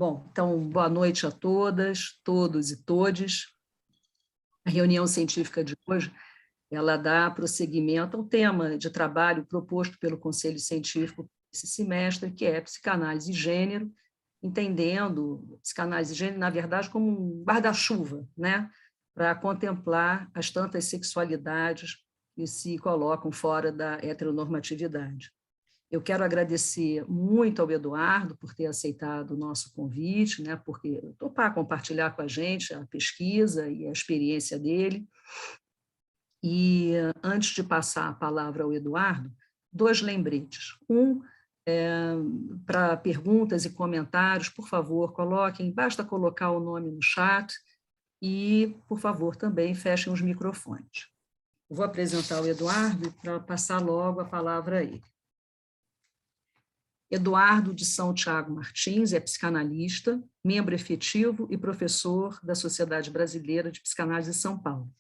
Bom, então, boa noite a todas, todos e todes. A reunião científica de hoje, ela dá prosseguimento ao tema de trabalho proposto pelo Conselho Científico esse semestre, que é psicanálise e gênero, entendendo psicanálise e gênero, na verdade, como um guarda-chuva, né, para contemplar as tantas sexualidades que se colocam fora da heteronormatividade. Eu quero agradecer muito ao Eduardo por ter aceitado o nosso convite, né, porque topar compartilhar com a gente a pesquisa e a experiência dele. E, antes de passar a palavra ao Eduardo, 2 lembretes. Para perguntas e comentários, por favor, coloquem, basta colocar o nome no chat e, por favor, também fechem os microfones. Eu vou apresentar o Eduardo para passar logo a palavra a ele. Eduardo de São Tiago Martins é psicanalista, membro efetivo e professor da Sociedade Brasileira de Psicanálise de São Paulo.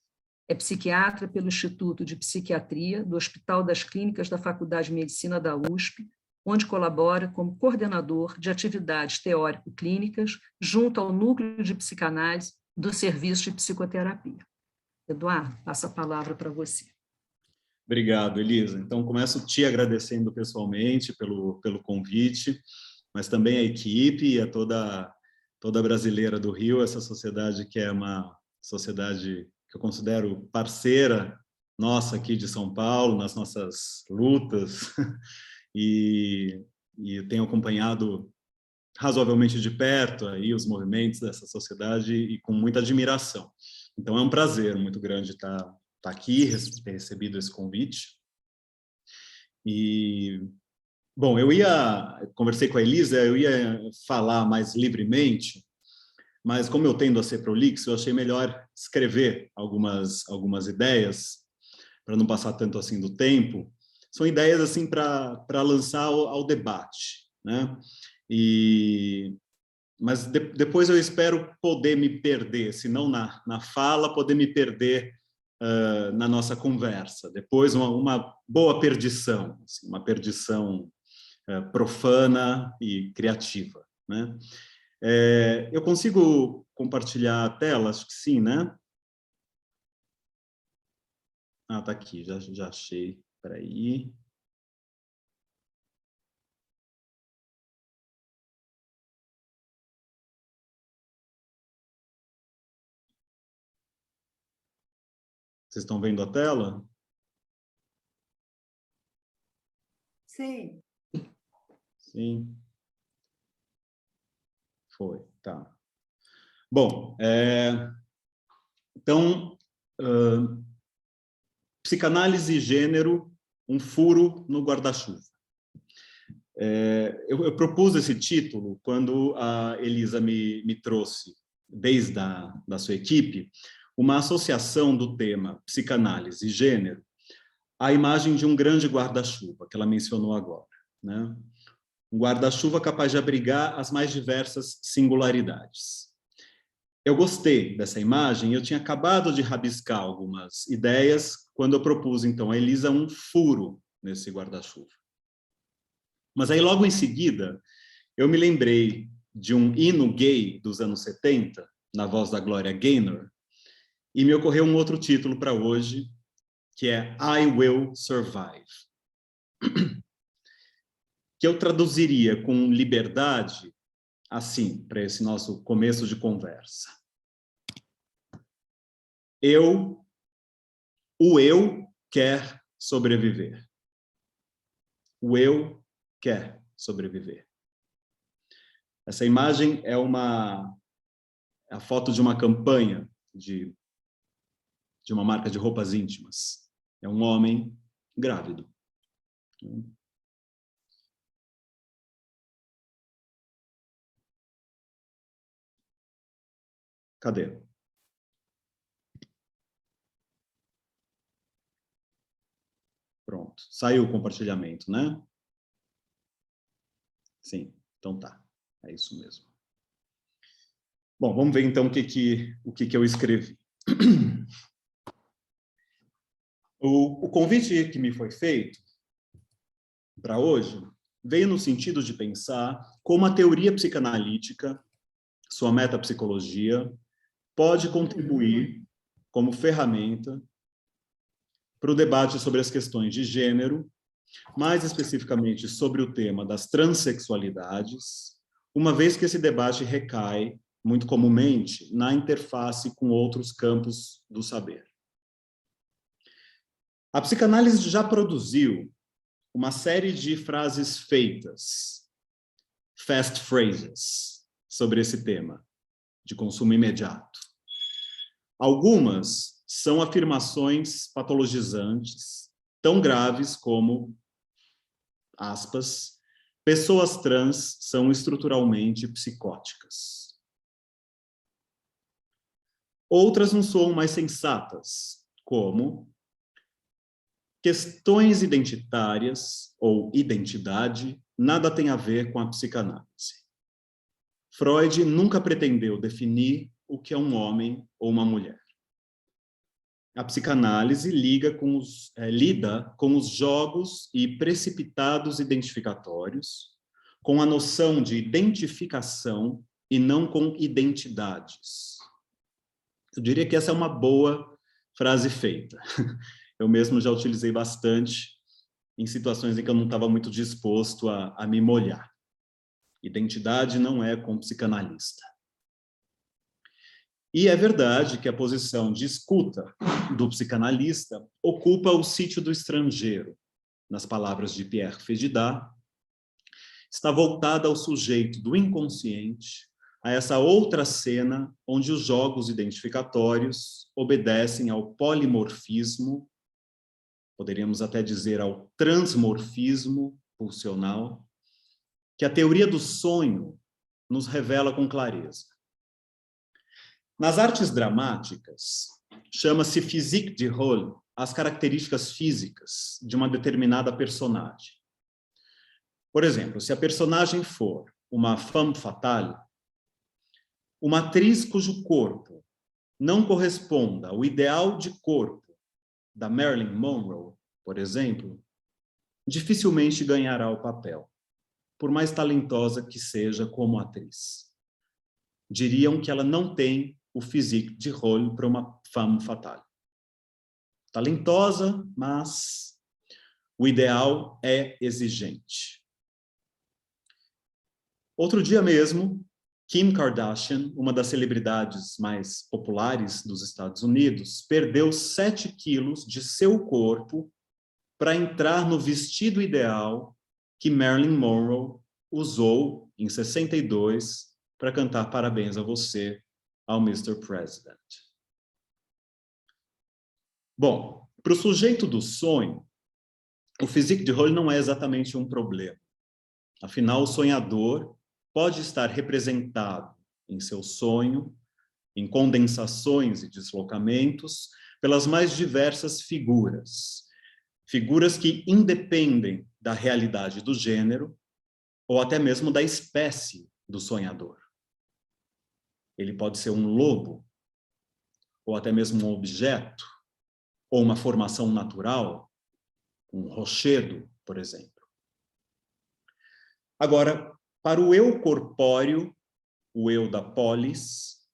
É psiquiatra pelo Instituto de Psiquiatria do Hospital das Clínicas da Faculdade de Medicina da USP, onde colabora como coordenador de atividades teórico-clínicas junto ao Núcleo de Psicanálise do Serviço de Psicoterapia. Eduardo, passo a palavra para você. Obrigado, Elisa. Então, começo te agradecendo pessoalmente pelo convite, mas também a equipe e a toda brasileira do Rio, essa sociedade que é uma sociedade que eu considero parceira nossa aqui de São Paulo, nas nossas lutas, e eu tenho acompanhado razoavelmente de perto aí os movimentos dessa sociedade e com muita admiração. Então, é um prazer muito grande estar aqui, ter recebido esse convite. E, bom, conversei com a Elisa, eu ia falar mais livremente, mas como eu tendo a ser prolixo, eu achei melhor escrever algumas ideias, para não passar tanto assim do tempo. São ideias assim para lançar ao debate, né? Mas depois eu espero poder me perder, se não na fala, poder me perder na nossa conversa. Depois uma boa perdição, assim, uma perdição profana e criativa, né? Eu consigo compartilhar a tela? Acho que sim, né? Ah, tá aqui, já achei. Espera aí. Vocês estão vendo a tela? Sim. Sim. Foi, tá. Bom, então, psicanálise e gênero, um furo no guarda-chuva. Eu propus esse título quando a Elisa me trouxe, desde da sua equipe, uma associação do tema psicanálise e gênero à imagem de um grande guarda-chuva, que ela mencionou agora, né? Um guarda-chuva capaz de abrigar as mais diversas singularidades. Eu gostei dessa imagem, eu tinha acabado de rabiscar algumas ideias quando eu propus, então, a Elisa um furo nesse guarda-chuva. Mas aí, logo em seguida, eu me lembrei de um hino gay dos anos 70, na voz da Gloria Gaynor, e me ocorreu um outro título para hoje, que é I Will Survive, que eu traduziria com liberdade assim, para esse nosso começo de conversa. O eu quer sobreviver. O eu quer sobreviver. Essa imagem é a foto de uma campanha de uma marca de roupas íntimas. É um homem grávido. Cadê? Pronto. Saiu o compartilhamento, né? Sim, então tá. É isso mesmo. Bom, vamos ver então o que eu escrevi. O convite que me foi feito para hoje veio no sentido de pensar como a teoria psicanalítica sua metapsicologia, pode contribuir como ferramenta para o debate sobre as questões de gênero, mais especificamente sobre o tema das transexualidades, uma vez que esse debate recai, muito comumente, na interface com outros campos do saber. A psicanálise já produziu uma série de frases feitas, fast phrases, sobre esse tema de consumo imediato. Algumas são afirmações patologizantes, tão graves como, aspas, pessoas trans são estruturalmente psicóticas. Outras não soam mais sensatas, como questões identitárias ou identidade nada tem a ver com a psicanálise. Freud nunca pretendeu definir o que é um homem ou uma mulher. A psicanálise lida com os jogos e precipitados identificatórios, com a noção de identificação e não com identidades. Eu diria que essa é uma boa frase feita. Eu mesmo já utilizei bastante em situações em que eu não estava muito disposto a me molhar. Identidade não é com psicanalista. E é verdade que a posição de escuta do psicanalista ocupa o sítio do estrangeiro, nas palavras de Pierre Fédidat, está voltada ao sujeito do inconsciente, a essa outra cena onde os jogos identificatórios obedecem ao polimorfismo, poderíamos até dizer ao transmorfismo pulsional, que a teoria do sonho nos revela com clareza. Nas artes dramáticas, chama-se physique de rôle as características físicas de uma determinada personagem. Por exemplo, se a personagem for uma femme fatale, uma atriz cujo corpo não corresponda ao ideal de corpo da Marilyn Monroe, por exemplo, dificilmente ganhará o papel, por mais talentosa que seja como atriz. Diriam que ela não tem o physique de rôle para uma femme fatale. Talentosa, mas o ideal é exigente. Outro dia mesmo, Kim Kardashian, uma das celebridades mais populares dos Estados Unidos, perdeu 7 quilos de seu corpo para entrar no vestido ideal que Marilyn Monroe usou em 62 para cantar Parabéns a Você ao Mr. President. Bom, para o sujeito do sonho, o physique de rôle não é exatamente um problema. Afinal, o sonhador pode estar representado em seu sonho, em condensações e deslocamentos, pelas mais diversas figuras. Figuras que independem da realidade do gênero ou até mesmo da espécie do sonhador. Ele pode ser um lobo, ou até mesmo um objeto, ou uma formação natural, um rochedo, por exemplo. Agora, para o eu corpóreo, o eu da polis,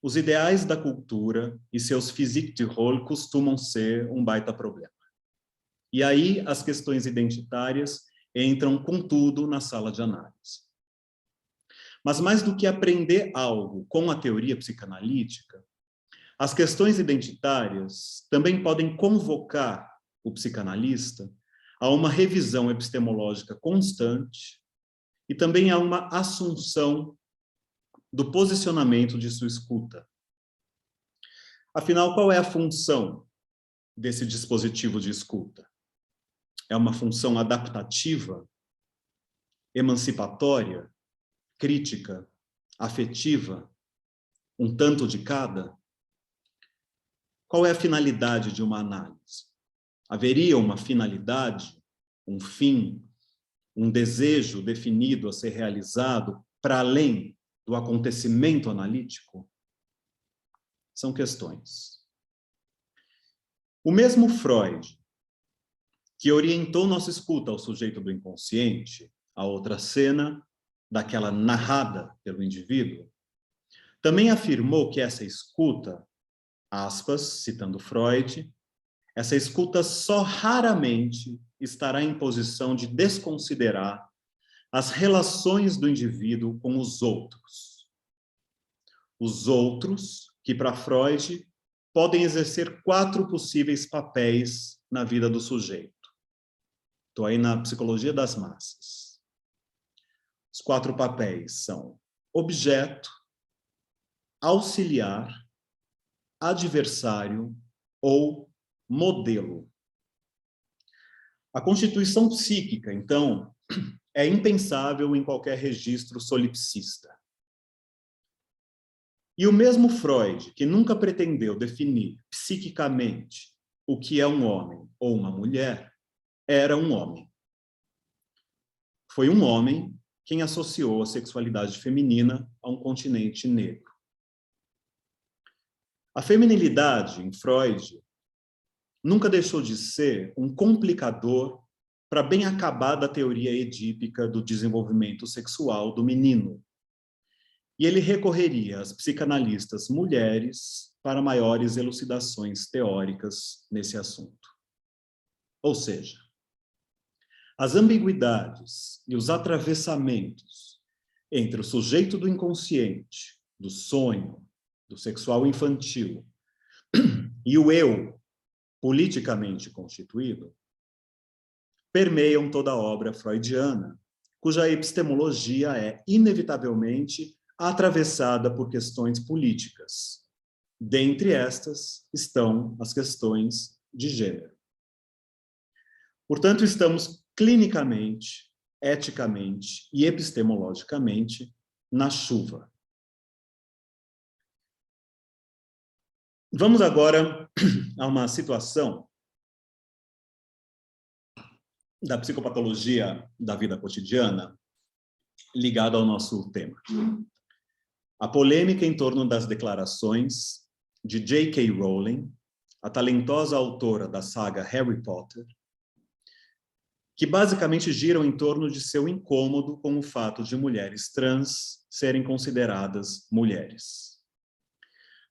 os ideais da cultura e seus physique de rôle costumam ser um baita problema. E aí as questões identitárias entram com tudo na sala de análise. Mas mais do que aprender algo com a teoria psicanalítica, as questões identitárias também podem convocar o psicanalista a uma revisão epistemológica constante e também a uma assunção do posicionamento de sua escuta. Afinal, qual é a função desse dispositivo de escuta? É uma função adaptativa, emancipatória, crítica, afetiva, um tanto de cada? Qual é a finalidade de uma análise? Haveria uma finalidade, um fim, um desejo definido a ser realizado para além do acontecimento analítico? São questões. O mesmo Freud, que orientou nossa escuta ao sujeito do inconsciente, a outra cena daquela narrada pelo indivíduo, Também afirmou que essa escuta, aspas, citando Freud, essa escuta só raramente estará em posição de desconsiderar as relações do indivíduo com os outros. Os outros, que para Freud podem exercer 4 possíveis papéis na vida do sujeito. Estou aí na psicologia das massas. Os 4 papéis são objeto, auxiliar, adversário ou modelo. A constituição psíquica, então, é impensável em qualquer registro solipsista. E o mesmo Freud, que nunca pretendeu definir psiquicamente o que é um homem ou uma mulher, era um homem. Foi um homem quem associou a sexualidade feminina a um continente negro. A feminilidade, em Freud, nunca deixou de ser um complicador para a bem acabada teoria edípica do desenvolvimento sexual do menino. E ele recorreria às psicanalistas mulheres para maiores elucidações teóricas nesse assunto. Ou seja, as ambiguidades e os atravessamentos entre o sujeito do inconsciente, do sonho, do sexual infantil e o eu politicamente constituído permeiam toda a obra freudiana, cuja epistemologia é inevitavelmente atravessada por questões políticas. Dentre estas estão as questões de gênero. Portanto, estamos clinicamente, eticamente e epistemologicamente na chuva. Vamos agora a uma situação da psicopatologia da vida cotidiana ligada ao nosso tema. A polêmica em torno das declarações de J.K. Rowling, a talentosa autora da saga Harry Potter, que basicamente giram em torno de seu incômodo com o fato de mulheres trans serem consideradas mulheres.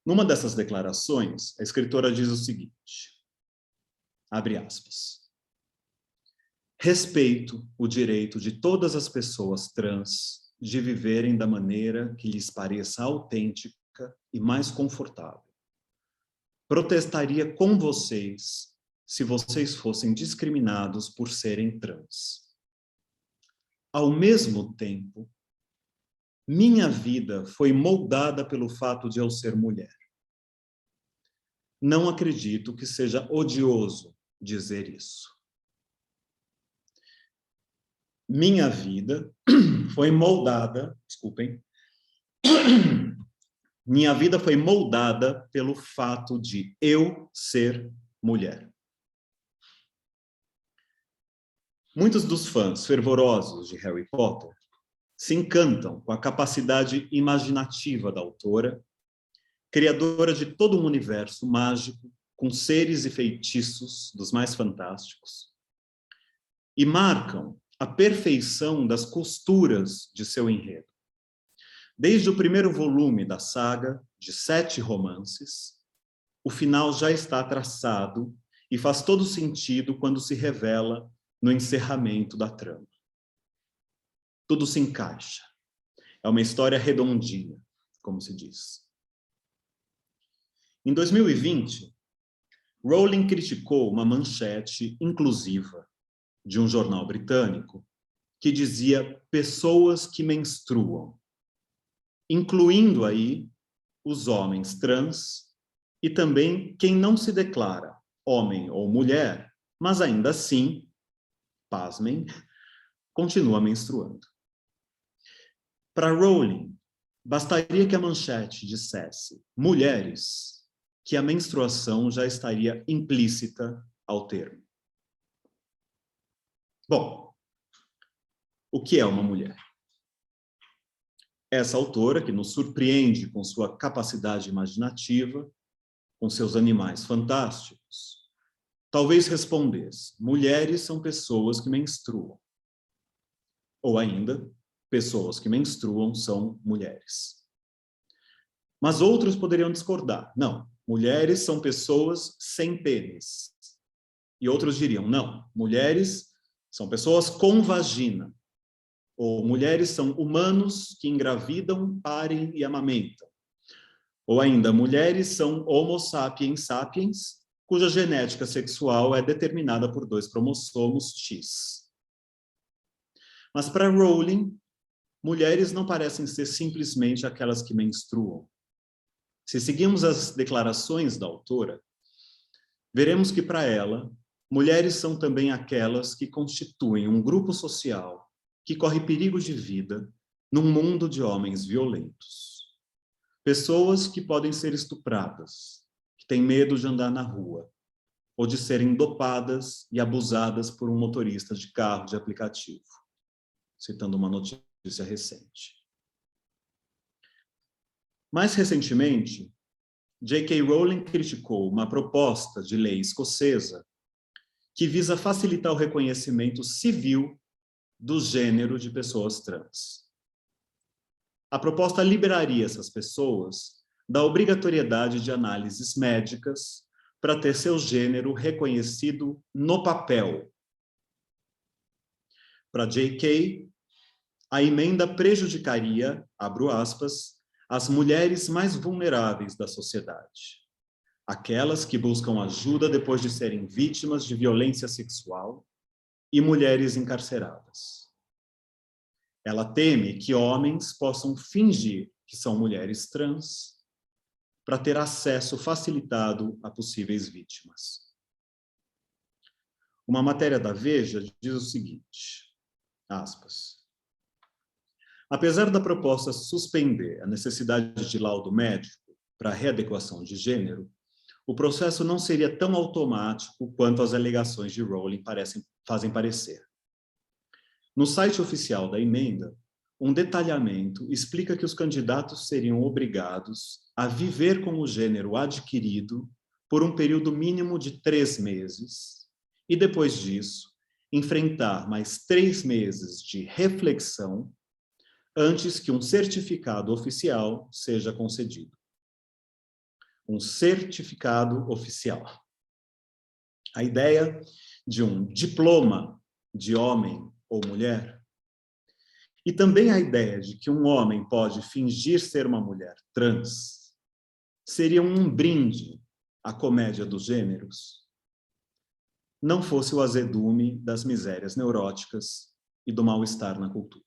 Numa dessas declarações, a escritora diz o seguinte, abre aspas, respeito o direito de todas as pessoas trans de viverem da maneira que lhes pareça autêntica e mais confortável. Protestaria com vocês se vocês fossem discriminados por serem trans. Ao mesmo tempo, minha vida foi moldada pelo fato de eu ser mulher. Não acredito que seja odioso dizer isso. Minha vida foi moldada, desculpem, minha vida foi moldada pelo fato de eu ser mulher. Muitos dos fãs fervorosos de Harry Potter se encantam com a capacidade imaginativa da autora, criadora de todo um universo mágico, com seres e feitiços dos mais fantásticos, e marcam a perfeição das costuras de seu enredo. Desde o primeiro volume da saga, de 7 romances, o final já está traçado e faz todo sentido quando se revela no encerramento da trama. Tudo se encaixa. É uma história redondinha, como se diz. Em 2020, Rowling criticou uma manchete inclusiva de um jornal britânico que dizia pessoas que menstruam, incluindo aí os homens trans e também quem não se declara homem ou mulher, mas ainda assim, pasmem, continua menstruando. Para Rowling, bastaria que a manchete dissesse mulheres, que a menstruação já estaria implícita ao termo. Bom, o que é uma mulher? Essa autora, que nos surpreende com sua capacidade imaginativa, com seus animais fantásticos, talvez respondesse, mulheres são pessoas que menstruam. Ou ainda, pessoas que menstruam são mulheres. Mas outros poderiam discordar. Não, mulheres são pessoas sem pênis. E outros diriam, não, mulheres são pessoas com vagina. Ou mulheres são humanos que engravidam, parem e amamentam. Ou ainda, mulheres são Homo sapiens sapiens, cuja genética sexual é determinada por 2 cromossomos X. Mas para Rowling, mulheres não parecem ser simplesmente aquelas que menstruam. Se seguirmos as declarações da autora, veremos que para ela, mulheres são também aquelas que constituem um grupo social que corre perigo de vida num mundo de homens violentos. Pessoas que podem ser estupradas, que têm medo de andar na rua, ou de serem dopadas e abusadas por um motorista de carro de aplicativo, citando uma notícia recente. Mais recentemente, J.K. Rowling criticou uma proposta de lei escocesa que visa facilitar o reconhecimento civil do gênero de pessoas trans. A proposta liberaria essas pessoas da obrigatoriedade de análises médicas para ter seu gênero reconhecido no papel. Para J.K., a emenda prejudicaria, abro aspas, as mulheres mais vulneráveis da sociedade, aquelas que buscam ajuda depois de serem vítimas de violência sexual e mulheres encarceradas. Ela teme que homens possam fingir que são mulheres trans para ter acesso facilitado a possíveis vítimas. Uma matéria da Veja diz o seguinte, aspas, apesar da proposta suspender a necessidade de laudo médico para a readequação de gênero, o processo não seria tão automático quanto as alegações de Rowling fazem parecer. No site oficial da emenda, um detalhamento explica que os candidatos seriam obrigados a viver com o gênero adquirido por um período mínimo de 3 meses e, depois disso, enfrentar mais 3 meses de reflexão antes que um certificado oficial seja concedido. Um certificado oficial. A ideia de um diploma de homem ou mulher, e também a ideia de que um homem pode fingir ser uma mulher trans, seria um brinde à comédia dos gêneros, não fosse o azedume das misérias neuróticas e do mal-estar na cultura.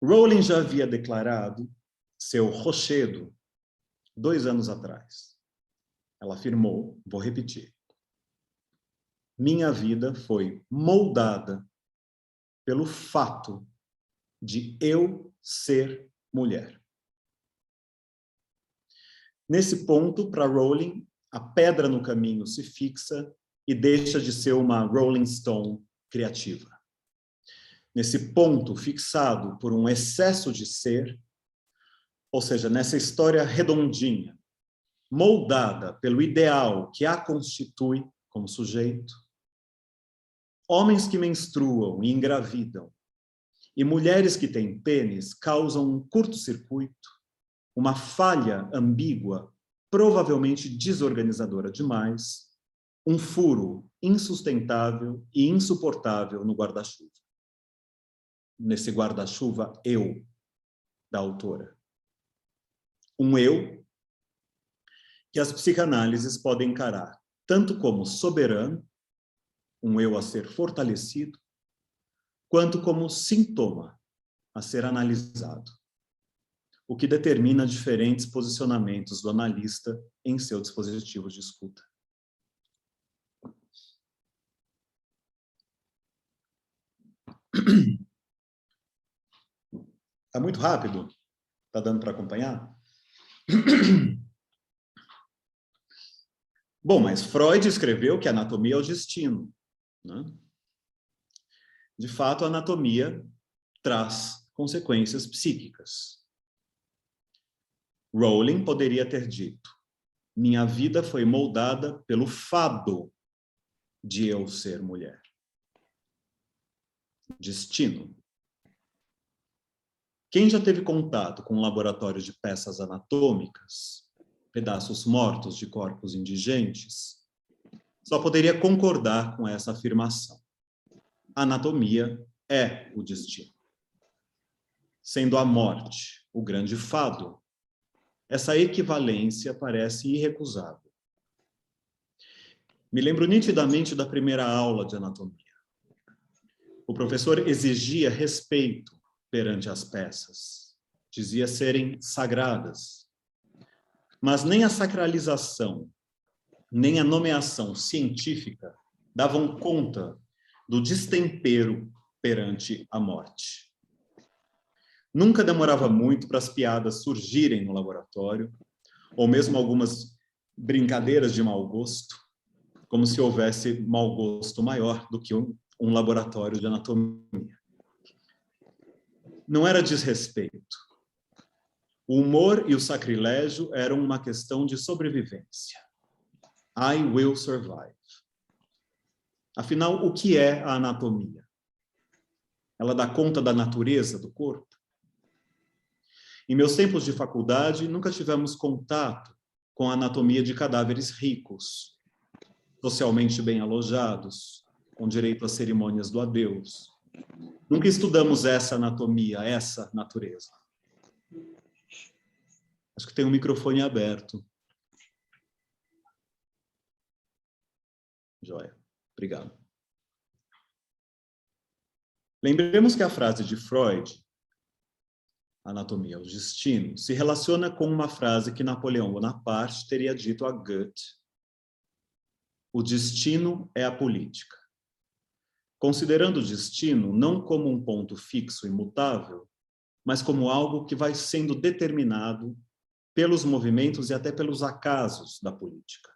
Rowling já havia declarado seu rochedo 2 anos atrás. Ela afirmou, vou repetir, minha vida foi moldada pelo fato de eu ser mulher. Nesse ponto, para Rowling, a pedra no caminho se fixa e deixa de ser uma Rolling Stone criativa. Nesse ponto fixado por um excesso de ser, ou seja, nessa história redondinha, moldada pelo ideal que a constitui como sujeito, homens que menstruam e engravidam e mulheres que têm pênis causam um curto-circuito, uma falha ambígua, provavelmente desorganizadora demais, um furo insustentável e insuportável no guarda-chuva. Nesse guarda-chuva, eu, da autora. Um eu que as psicanálises podem encarar tanto como soberano, um eu a ser fortalecido, quanto como sintoma a ser analisado, o que determina diferentes posicionamentos do analista em seu dispositivo de escuta. Está muito rápido? Está dando para acompanhar? Bom, mas Freud escreveu que a anatomia é o destino, né? De fato, a anatomia traz consequências psíquicas. Rowling poderia ter dito, minha vida foi moldada pelo fado de eu ser mulher. Destino. Quem já teve contato com um laboratório de peças anatômicas, pedaços mortos de corpos indigentes, só poderia concordar com essa afirmação. A anatomia é o destino. Sendo a morte o grande fado, essa equivalência parece irrecusável. Me lembro nitidamente da primeira aula de anatomia. O professor exigia respeito perante as peças, dizia serem sagradas, mas nem a sacralização, nem a nomeação científica davam conta do destempero perante a morte. Nunca demorava muito para as piadas surgirem no laboratório, ou mesmo algumas brincadeiras de mau gosto, como se houvesse mau gosto maior do que um laboratório de anatomia. Não era desrespeito. O humor e o sacrilégio eram uma questão de sobrevivência. I will survive. Afinal, o que é a anatomia? Ela dá conta da natureza do corpo? Em meus tempos de faculdade, nunca tivemos contato com a anatomia de cadáveres ricos, socialmente bem alojados, com direito às cerimônias do adeus. Nunca estudamos essa anatomia, essa natureza. Acho que tem um microfone aberto. Joia. Obrigado. Lembremos que a frase de Freud, Anatomia é o destino, se relaciona com uma frase que Napoleão Bonaparte teria dito a Goethe: o destino é a política. Considerando o destino não como um ponto fixo e imutável, mas como algo que vai sendo determinado pelos movimentos e até pelos acasos da política.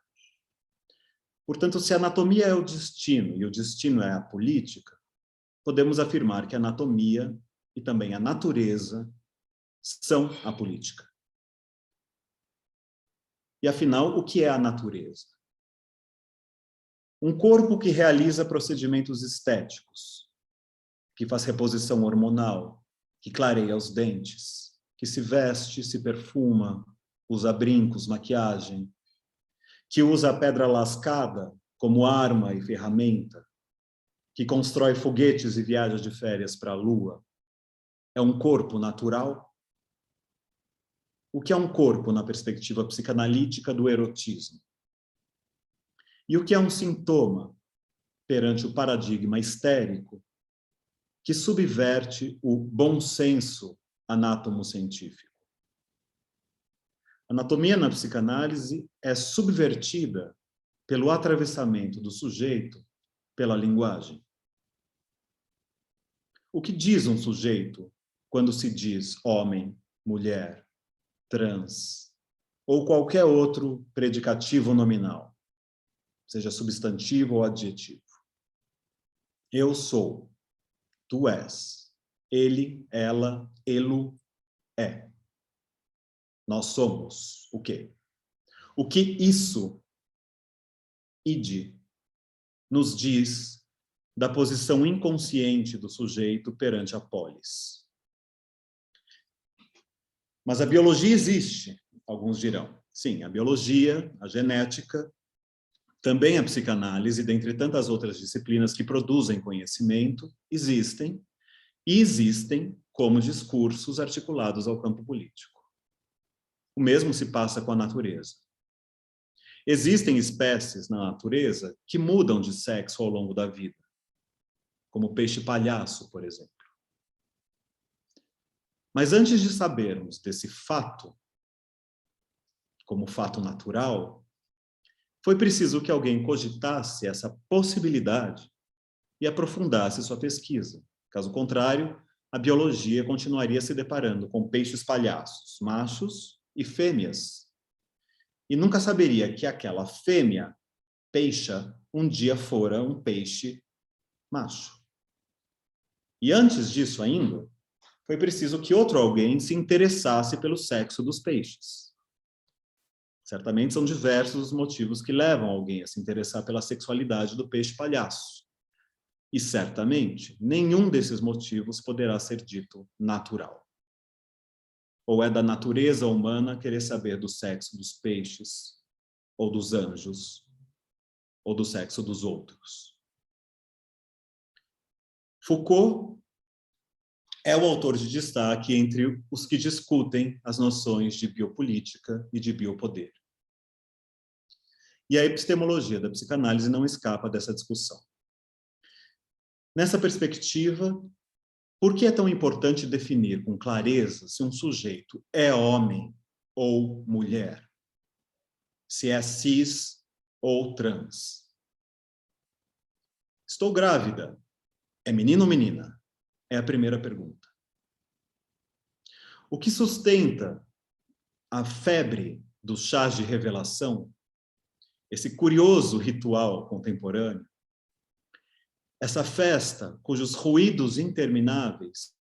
Portanto, se a anatomia é o destino e o destino é a política, podemos afirmar que a anatomia e também a natureza são a política. E afinal, o que é a natureza? Um corpo que realiza procedimentos estéticos, que faz reposição hormonal, que clareia os dentes, que se veste, se perfuma, usa brincos, maquiagem, que usa a pedra lascada como arma e ferramenta, que constrói foguetes e viaja de férias para a Lua. É um corpo natural? O que é um corpo na perspectiva psicanalítica do erotismo? E o que é um sintoma perante o paradigma histérico que subverte o bom senso anátomo-científico? A anatomia na psicanálise é subvertida pelo atravessamento do sujeito pela linguagem. O que diz um sujeito quando se diz homem, mulher, trans, ou qualquer outro predicativo nominal, seja substantivo ou adjetivo? Eu sou, tu és, ele, ela, elo, é. Nós somos o quê? O que isso, id, nos diz da posição inconsciente do sujeito perante a polis? Mas a biologia existe, alguns dirão. Sim, a biologia, a genética, também a psicanálise, dentre tantas outras disciplinas que produzem conhecimento, existem, e existem como discursos articulados ao campo político. O mesmo se passa com a natureza. Existem espécies na natureza que mudam de sexo ao longo da vida, como o peixe-palhaço, por exemplo. Mas antes de sabermos desse fato, como fato natural, foi preciso que alguém cogitasse essa possibilidade e aprofundasse sua pesquisa. Caso contrário, a biologia continuaria se deparando com peixes-palhaços, machos e fêmeas, e nunca saberia que aquela fêmea, peixa, um dia fora um peixe macho. E antes disso ainda, foi preciso que outro alguém se interessasse pelo sexo dos peixes. Certamente são diversos os motivos que levam alguém a se interessar pela sexualidade do peixe-palhaço. E certamente nenhum desses motivos poderá ser dito natural. Ou é da natureza humana querer saber do sexo dos peixes, ou dos anjos, ou do sexo dos outros? Foucault é o autor de destaque entre os que discutem as noções de biopolítica e de biopoder. E a epistemologia da psicanálise não escapa dessa discussão. Nessa perspectiva, por que é tão importante definir com clareza se um sujeito é homem ou mulher? Se é cis ou trans? Estou grávida. É menino ou menina? É a primeira pergunta. O que sustenta a febre dos chás de revelação, esse curioso ritual contemporâneo, essa festa cujos ruídos intermináveis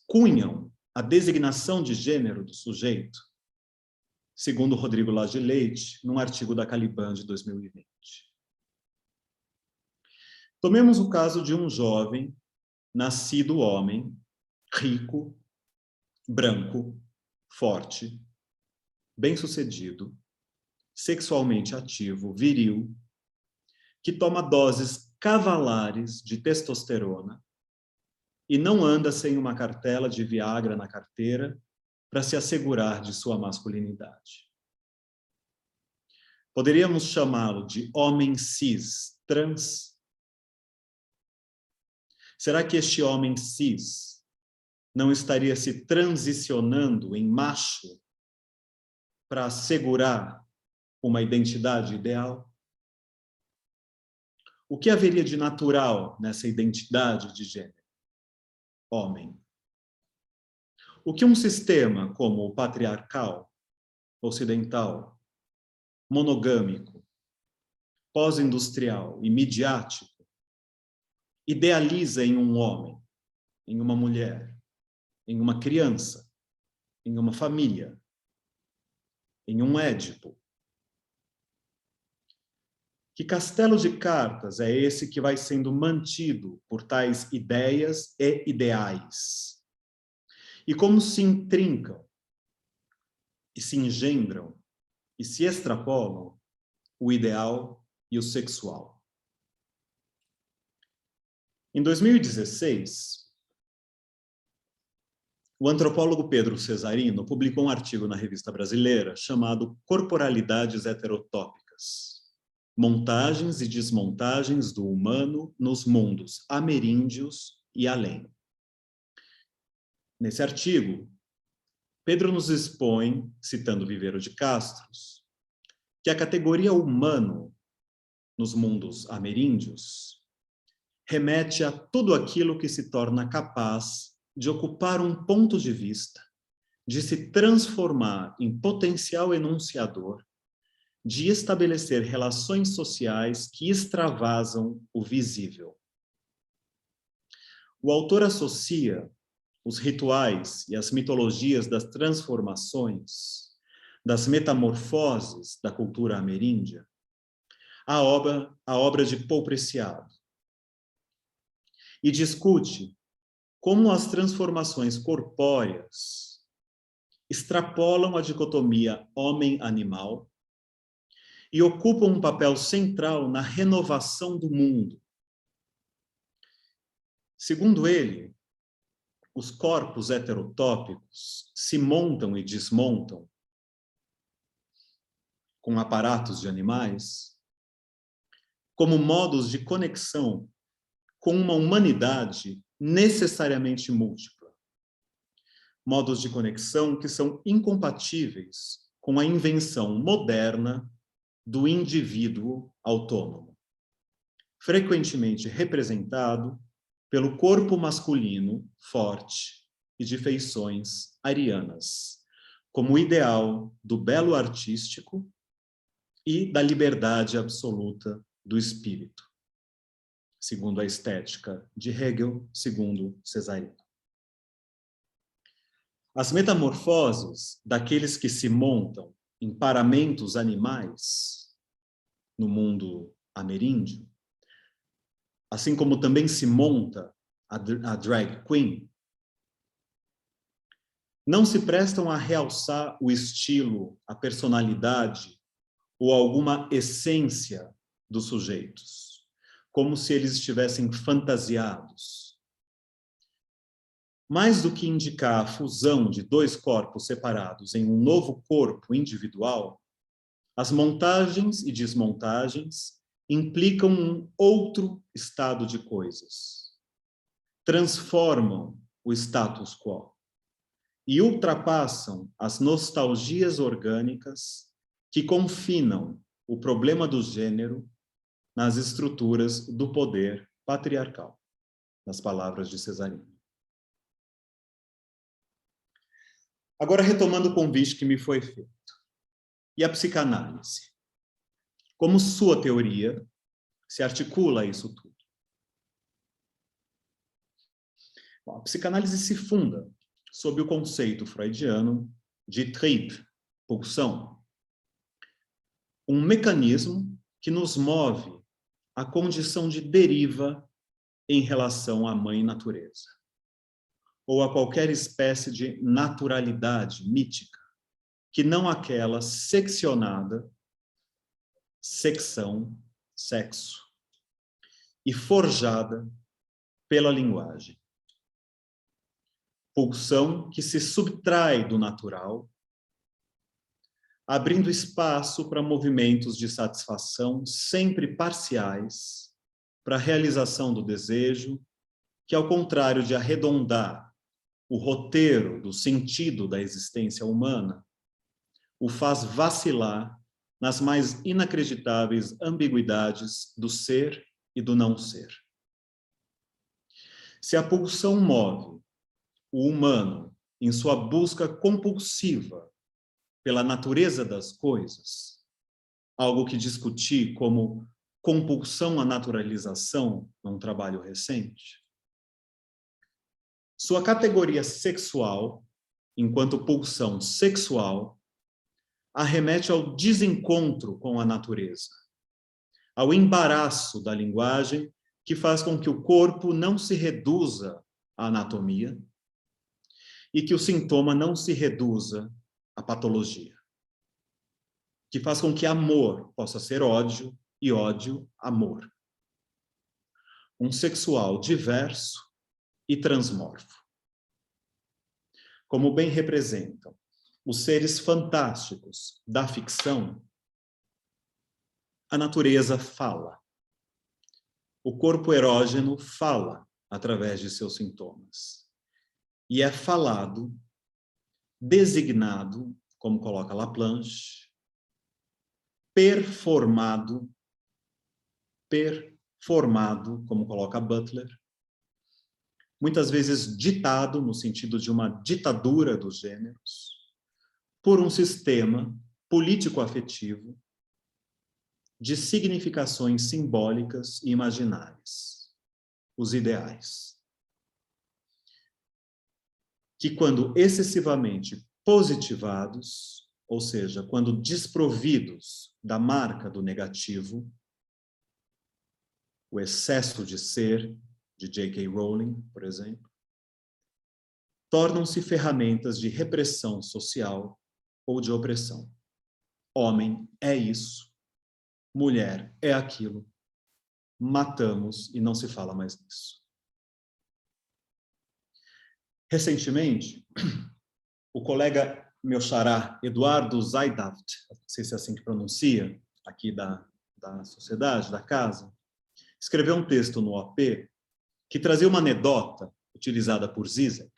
cunham a designação de gênero do sujeito, segundo Rodrigo Lage Leite, num artigo da Caliban de 2020. Tomemos o caso de um jovem, nascido homem, rico, branco, forte, bem-sucedido, sexualmente ativo, viril, que toma doses cavalares de testosterona e não anda sem uma cartela de Viagra na carteira para se assegurar de sua masculinidade. Poderíamos chamá-lo de homem cis trans? Será que este homem cis não estaria se transicionando em macho para assegurar uma identidade ideal? O que haveria de natural nessa identidade de gênero? Homem. O que um sistema como o patriarcal, ocidental, monogâmico, pós-industrial e midiático idealiza em um homem, em uma mulher, em uma criança, em uma família, em um Édipo? Que castelo de cartas é esse que vai sendo mantido por tais ideias e ideais? E como se intrincam, e se engendram, e se extrapolam o ideal e o sexual? Em 2016, o antropólogo Pedro Cesarino publicou um artigo na Revista Brasileira chamado Corporalidades Heterotópicas: montagens e desmontagens do humano nos mundos ameríndios e além. Nesse artigo, Pedro nos expõe, citando Viveiro de Castros, que a categoria humano nos mundos ameríndios remete a tudo aquilo que se torna capaz de ocupar um ponto de vista, de se transformar em potencial enunciador, de estabelecer relações sociais que extravasam o visível. O autor associa os rituais e as mitologias das transformações, das metamorfoses da cultura ameríndia, à obra de Paul Preciado, e discute como as transformações corpóreas extrapolam a dicotomia homem-animal e ocupam um papel central na renovação do mundo. Segundo ele, os corpos heterotópicos se montam e desmontam com aparatos de animais como modos de conexão com uma humanidade necessariamente múltipla. Modos de conexão que são incompatíveis com a invenção moderna do indivíduo autônomo, frequentemente representado pelo corpo masculino forte e de feições arianas, como ideal do belo artístico e da liberdade absoluta do espírito, segundo a estética de Hegel, segundo Cesarino. As metamorfoses daqueles que se montam em paramentos animais no mundo ameríndio, assim como também se monta a drag queen, não se prestam a realçar o estilo, a personalidade ou alguma essência dos sujeitos, como se eles estivessem fantasiados. Mais do que indicar a fusão de dois corpos separados em um novo corpo individual, as montagens e desmontagens implicam um outro estado de coisas. Transformam o status quo e ultrapassam as nostalgias orgânicas que confinam o problema do gênero nas estruturas do poder patriarcal, nas palavras de Cesarino. Agora, retomando o convite que me foi feito. E a psicanálise? Como sua teoria se articula a isso tudo? Bom, a psicanálise se funda sob o conceito freudiano de Trieb, pulsão. Um mecanismo que nos move à condição de deriva em relação à mãe natureza, ou a qualquer espécie de naturalidade mítica, que não aquela seccionada, secção, sexo, e forjada pela linguagem. Pulsão que se subtrai do natural, abrindo espaço para movimentos de satisfação sempre parciais, para a realização do desejo, que, ao contrário de arredondar o roteiro do sentido da existência humana, o faz vacilar nas mais inacreditáveis ambiguidades do ser e do não ser. Se a pulsão move o humano em sua busca compulsiva pela natureza das coisas, algo que discuti como compulsão à naturalização num trabalho recente, sua categoria sexual, enquanto pulsão sexual, arremete ao desencontro com a natureza, ao embaraço da linguagem que faz com que o corpo não se reduza à anatomia e que o sintoma não se reduza à patologia, que faz com que amor possa ser ódio e ódio, amor. Um sexual diverso e transmorfo. Como bem representam os seres fantásticos da ficção, a natureza fala. O corpo erógeno fala através de seus sintomas. E é falado, designado, como coloca Laplanche, performado, como coloca Butler, muitas vezes ditado, no sentido de uma ditadura dos gêneros, por um sistema político-afetivo de significações simbólicas e imaginárias, os ideais, que, quando excessivamente positivados, ou seja, quando desprovidos da marca do negativo, o excesso de ser, de J.K. Rowling, por exemplo, tornam-se ferramentas de repressão social ou de opressão. Homem é isso, mulher é aquilo, matamos e não se fala mais nisso. Recentemente, o colega meu xará, Eduardo Zaidaft, não sei se é assim que pronuncia, aqui da sociedade, da casa, escreveu um texto no OP que trazia uma anedota utilizada por Zizek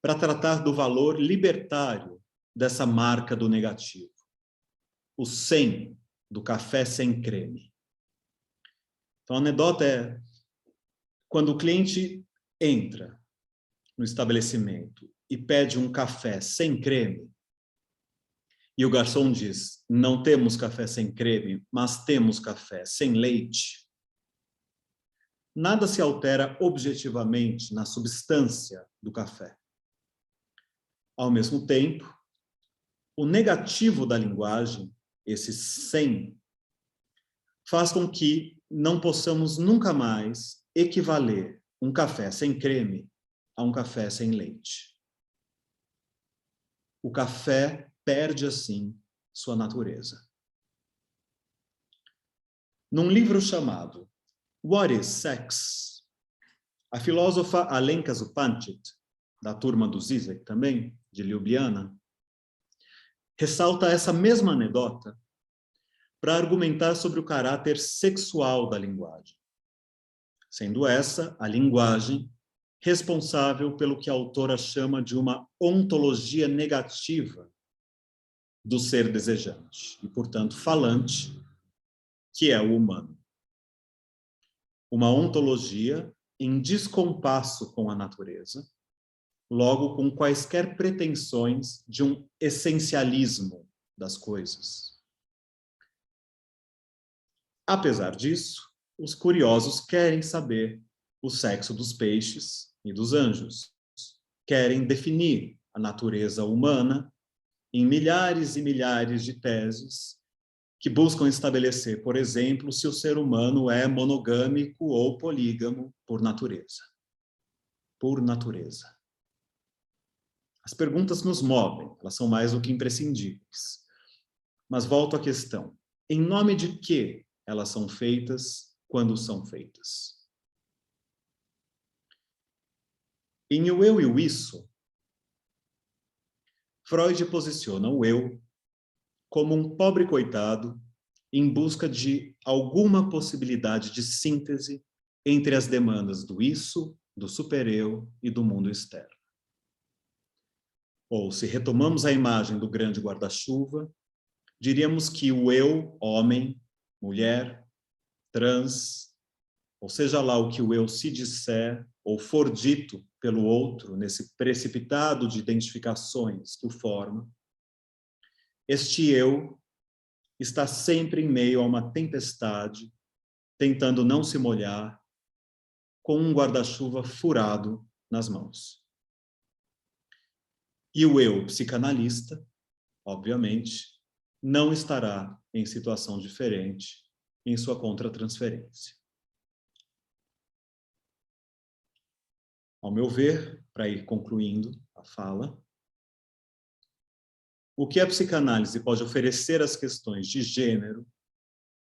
para tratar do valor libertário dessa marca do negativo. O 100 do café sem creme. Então, a anedota é: quando o cliente entra no estabelecimento e pede um café sem creme, e o garçom diz: não temos café sem creme, mas temos café sem leite, nada se altera objetivamente na substância do café. Ao mesmo tempo, o negativo da linguagem, esse 100, faz com que não possamos nunca mais equivaler um café sem creme a um café sem leite. o café perde, assim, sua natureza. Num livro chamado What is Sex?, a filósofa Alenka Zupančič, da turma do Zizek também, de Ljubljana, ressalta essa mesma anedota para argumentar sobre o caráter sexual da linguagem, sendo essa a linguagem responsável pelo que a autora chama de uma ontologia negativa do ser desejante e, portanto, falante, que é o humano. Uma ontologia em descompasso com a natureza, logo com quaisquer pretensões de um essencialismo das coisas. Apesar disso, os curiosos querem saber o sexo dos peixes e dos anjos, querem definir a natureza humana em milhares e milhares de teses que buscam estabelecer, por exemplo, se o ser humano é monogâmico ou polígamo por natureza. Por natureza. As perguntas nos movem, elas são mais do que imprescindíveis. Mas volto à questão. Em nome de que elas são feitas quando são feitas? Em O Eu e o Isso, Freud posiciona o eu como um pobre coitado em busca de alguma possibilidade de síntese entre as demandas do isso, do supereu e do mundo externo. Ou, se retomamos a imagem do grande guarda-chuva, diríamos que o eu, homem, mulher, trans, ou seja lá o que o eu se disser ou for dito pelo outro nesse precipitado de identificações que o formam, este eu está sempre em meio a uma tempestade, tentando não se molhar, com um guarda-chuva furado nas mãos. E o eu psicanalista, obviamente, não estará em situação diferente em sua contratransferência. Ao meu ver, para ir concluindo a fala, o que a psicanálise pode oferecer às questões de gênero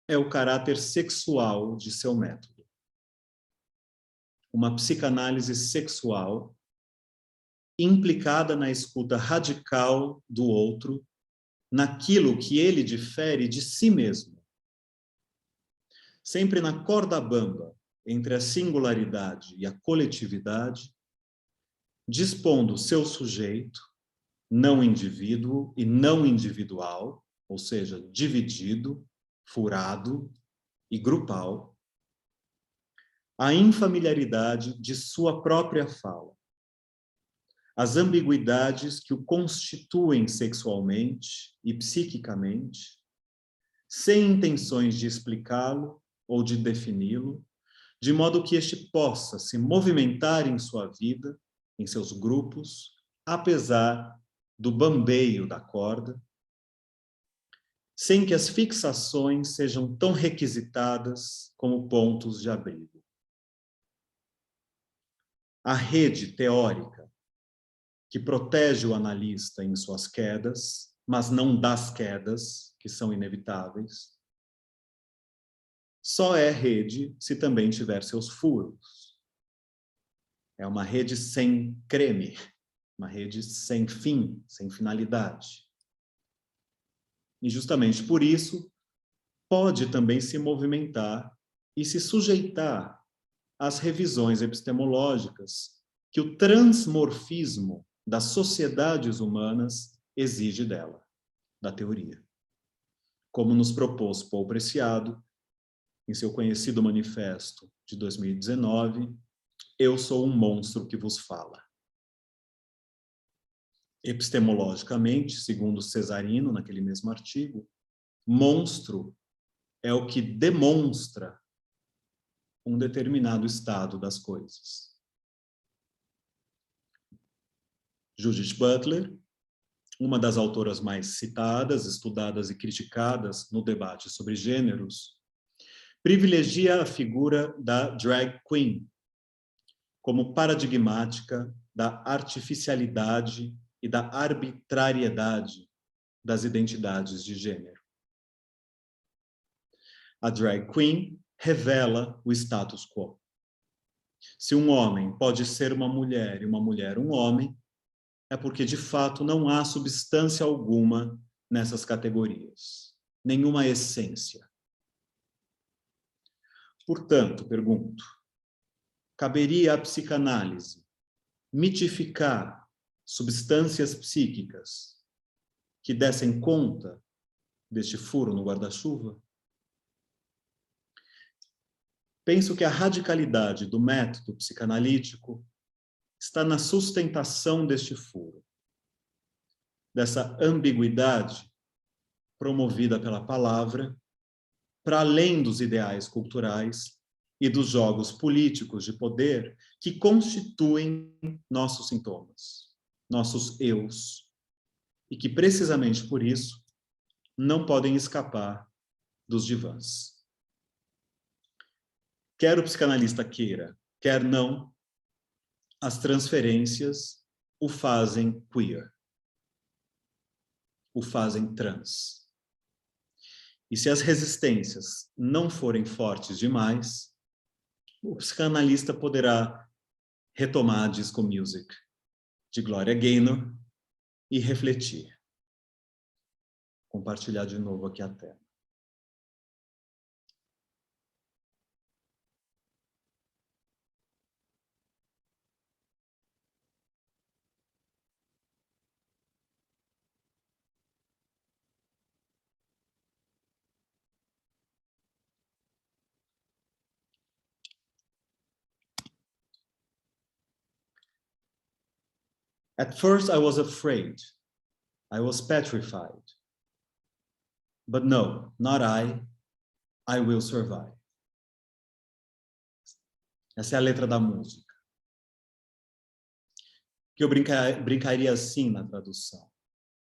é o caráter sexual de seu método. Uma psicanálise sexual implicada na escuta radical do outro, naquilo que ele difere de si mesmo. Sempre na corda bamba entre a singularidade e a coletividade, dispondo seu sujeito, não indivíduo e não individual, ou seja, dividido, furado e grupal, a infamiliaridade de sua própria fala, as ambiguidades que o constituem sexualmente e psiquicamente, sem intenções de explicá-lo ou de defini-lo, de modo que este possa se movimentar em sua vida, em seus grupos, apesar do bambeio da corda, sem que as fixações sejam tão requisitadas como pontos de abrigo. A rede teórica que protege o analista em suas quedas, mas não das quedas, que são inevitáveis, só é rede se também tiver seus furos. É uma rede sem creme, uma rede sem fim, sem finalidade. E justamente por isso, pode também se movimentar e se sujeitar às revisões epistemológicas que o transmorfismo das sociedades humanas exige dela, da teoria. Como nos propôs Paul Preciado, em seu conhecido manifesto de 2019, Eu sou um monstro que vos fala. Epistemologicamente, segundo Cesarino, naquele mesmo artigo, monstro é o que demonstra um determinado estado das coisas. Judith Butler, uma das autoras mais citadas, estudadas e criticadas no debate sobre gêneros, privilegia a figura da drag queen como paradigmática da artificialidade e da arbitrariedade das identidades de gênero. A drag queen revela o status quo. Se um homem pode ser uma mulher e uma mulher um homem, é porque, de fato, não há substância alguma nessas categorias, nenhuma essência. Portanto, pergunto, caberia à psicanálise mitificar substâncias psíquicas que dessem conta deste furo no guarda-chuva? Penso que a radicalidade do método psicanalítico está na sustentação deste furo, dessa ambiguidade promovida pela palavra, para além dos ideais culturais e dos jogos políticos de poder que constituem nossos sintomas, nossos eus, e que, precisamente por isso, não podem escapar dos divãs. Quer o psicanalista queira, quer não, as transferências o fazem queer, o fazem trans. E se as resistências não forem fortes demais, o psicanalista poderá retomar a disco music de Gloria Gaynor e refletir. Compartilhar de novo aqui a tela. At first I was afraid. I was petrified. But no, not I. I will survive. Essa é a letra da música. Que eu brincaria assim na tradução.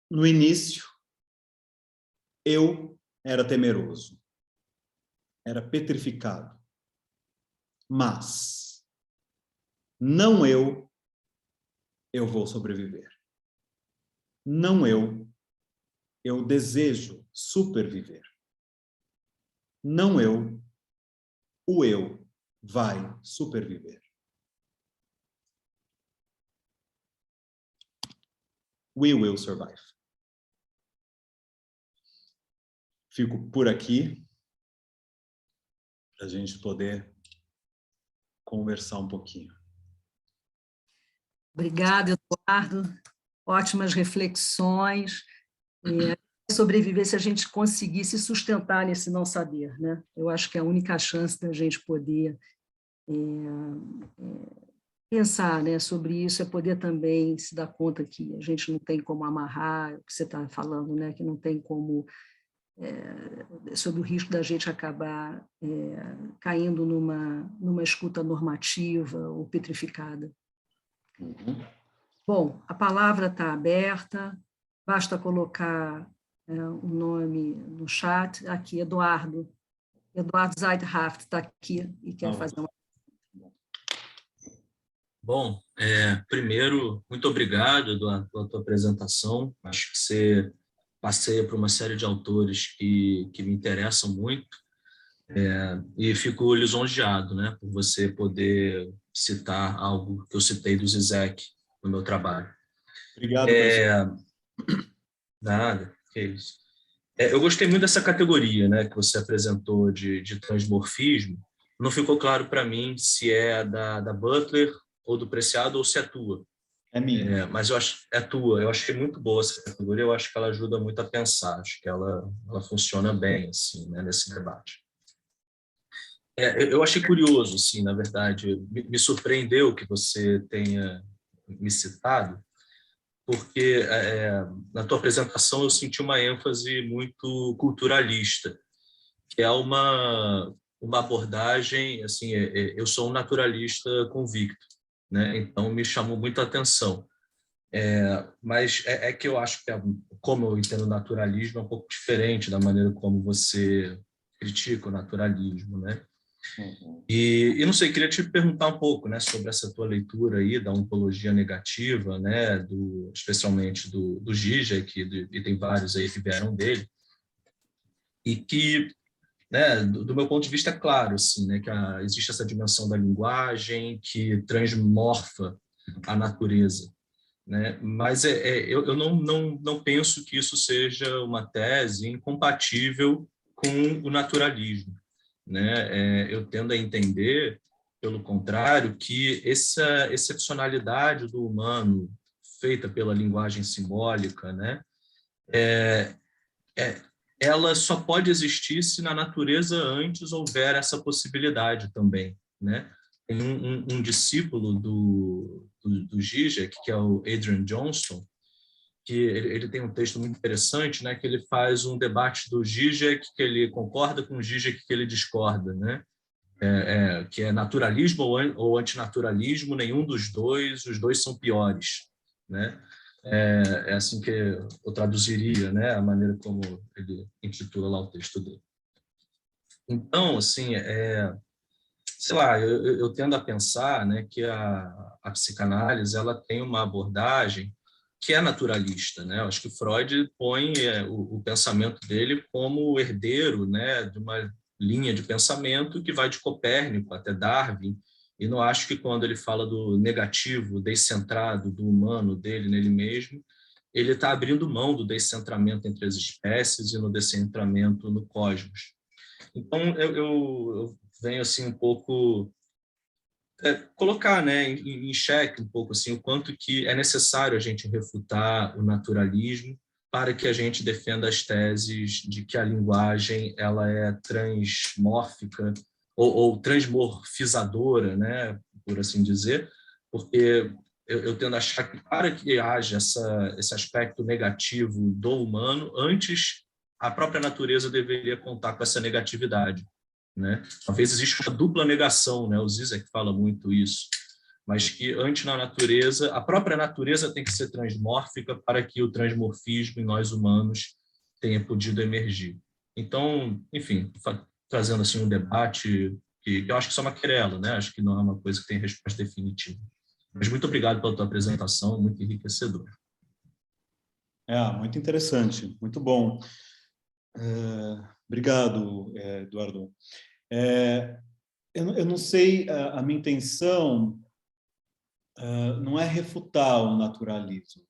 No início, eu era temeroso. Era petrificado. Mas, não eu vou sobreviver. Não eu desejo superviver. Não o eu vai superviver. We will survive. Fico por aqui para a gente poder conversar um pouquinho. Obrigada, Eduardo. Ótimas reflexões. Sobreviver se a gente conseguir se sustentar nesse não saber, né? Eu acho que é a única chance da gente poder pensar, né, sobre isso é poder também se dar conta que a gente não tem como amarrar, o que você está falando, né, que não tem como, sobre o risco da gente acabar caindo numa escuta normativa ou petrificada. Uhum. Bom, a palavra está aberta, basta colocar o nome no chat. Aqui, Eduardo Zeithaft está aqui e quer fazer uma... Bom, primeiro, muito obrigado, Eduardo, pela tua apresentação. Acho que você passeia por uma série de autores que me interessam muito, e fico lisonjeado, né, por você poder citar algo que eu citei do Zizek no meu trabalho. Obrigado. Nada, que isso. Eu gostei muito dessa categoria, né, que você apresentou de transmorfismo. Não ficou claro para mim se é da Butler ou do Preciado ou se é tua. É minha. Mas eu acho é tua. Eu achei muito boa essa categoria. Eu acho que ela ajuda muito a pensar. Acho que ela funciona bem assim, né, nesse debate. Eu achei curioso, assim, na verdade, me surpreendeu que você tenha me citado, porque na tua apresentação eu senti uma ênfase muito culturalista, que é uma abordagem, assim, eu sou um naturalista convicto, né? Então me chamou muito a atenção. Mas que eu acho que, como eu entendo o naturalismo, é um pouco diferente da maneira como você critica o naturalismo, né? E não sei, queria te perguntar um pouco, né, sobre essa tua leitura aí da ontologia negativa, né, especialmente do Zizek, e tem vários aí que vieram dele, e que, né, do meu ponto de vista é claro, assim, né, que existe essa dimensão da linguagem que transmorfa a natureza, né, mas eu não penso que isso seja uma tese incompatível com o naturalismo, né? Eu tendo a entender, pelo contrário, que essa excepcionalidade do humano feita pela linguagem simbólica, né, é, ela só pode existir se na natureza antes houver essa possibilidade também, né? Tem um discípulo do Zizek, que é o Adrian Johnston, que ele tem um texto muito interessante, né, que ele faz um debate do Zizek, que ele concorda com o Zizek, que ele discorda, né, que é naturalismo ou antinaturalismo, nenhum dos dois, os dois são piores, né? É assim que eu traduziria, né, a maneira como ele intitula lá o texto dele. Então, assim, sei lá, eu tendo a pensar, né, que a psicanálise ela tem uma abordagem que é naturalista, né? Eu acho que Freud põe o pensamento dele como herdeiro, né, de uma linha de pensamento que vai de Copérnico até Darwin, e não acho que quando ele fala do negativo, descentrado, do humano dele nele mesmo, ele está abrindo mão do descentramento entre as espécies e no descentramento no cosmos. Então, eu venho assim um pouco colocar, né, em xeque um pouco assim o quanto que é necessário a gente refutar o naturalismo para que a gente defenda as teses de que a linguagem ela é transmórfica ou transmorfizadora, né, por assim dizer, porque eu tendo a achar que para que haja esse aspecto negativo do humano, antes a própria natureza deveria contar com essa negatividade, né? Talvez exista uma dupla negação, né? O Zizek fala muito isso, mas que antes na natureza, a própria natureza tem que ser transmórfica para que o transmorfismo em nós humanos tenha podido emergir. Então, enfim, trazendo assim um debate que eu acho que só é uma querela, né? Acho que não é uma coisa que tem resposta definitiva. Mas muito obrigado pela tua apresentação, muito enriquecedor. Muito interessante, muito bom. Obrigado, Eduardo. Eu não sei, a minha intenção não é refutar o naturalismo.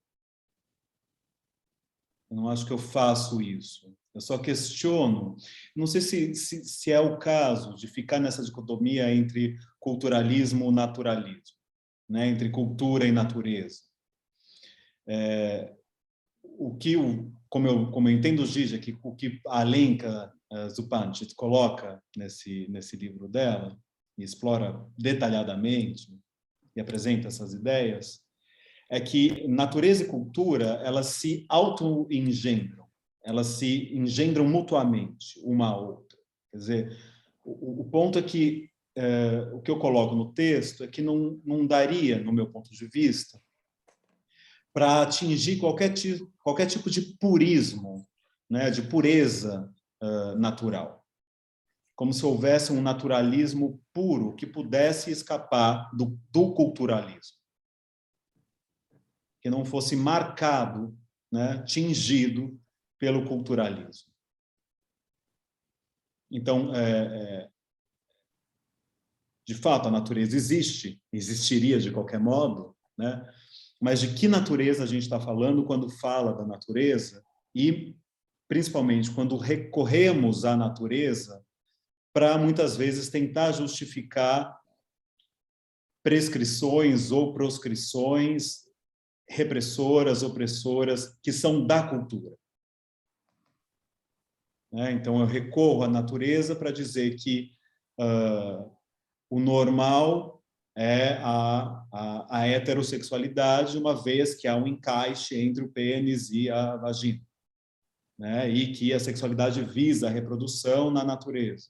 Eu não acho que eu faço isso. Eu só questiono. Não sei se é o caso de ficar nessa dicotomia entre culturalismo e naturalismo, né? Entre cultura e natureza. Como eu entendo o Zizek, o que a Alenka Zupančič coloca nesse livro dela, e explora detalhadamente, e apresenta essas ideias, é que natureza e cultura elas se auto-engendram, elas se engendram mutuamente uma a outra. Quer dizer, o ponto é que o que eu coloco no texto é que não daria, no meu ponto de vista, para atingir qualquer tipo de purismo, né, de pureza natural. Como se houvesse um naturalismo puro que pudesse escapar do culturalismo. Que não fosse marcado, né, tingido pelo culturalismo. Então, de fato, a natureza existiria de qualquer modo, né? Mas de que natureza a gente está falando quando fala da natureza e, principalmente, quando recorremos à natureza para, muitas vezes, tentar justificar prescrições ou proscrições repressoras, opressoras, que são da cultura. Então, eu recorro à natureza para dizer que o normal é a heterossexualidade, uma vez que há um encaixe entre o pênis e a vagina, né? E que a sexualidade visa a reprodução na natureza,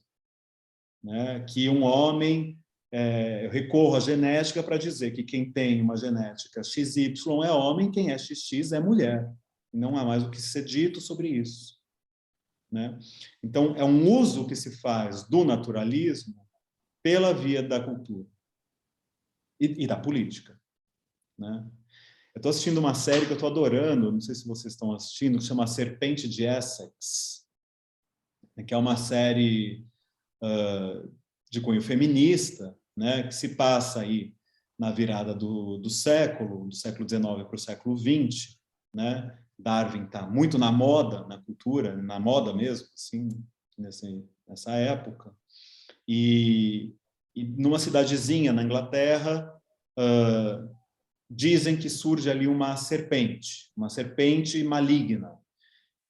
né? Que um homem... eu recorro à genética para dizer que quem tem uma genética XY é homem, quem é XX é mulher. Não há mais o que ser dito sobre isso, né? Então, é um uso que se faz do naturalismo pela via da cultura e da política, né? Eu estou assistindo uma série que eu estou adorando, não sei se vocês estão assistindo, que chama Serpente de Essex, que é uma série de cunho feminista, né, que se passa aí na virada do século XIX para o século XX, né? Darwin está muito na moda, na cultura, na moda mesmo, assim, nessa época. E numa cidadezinha na Inglaterra, dizem que surge ali uma serpente maligna,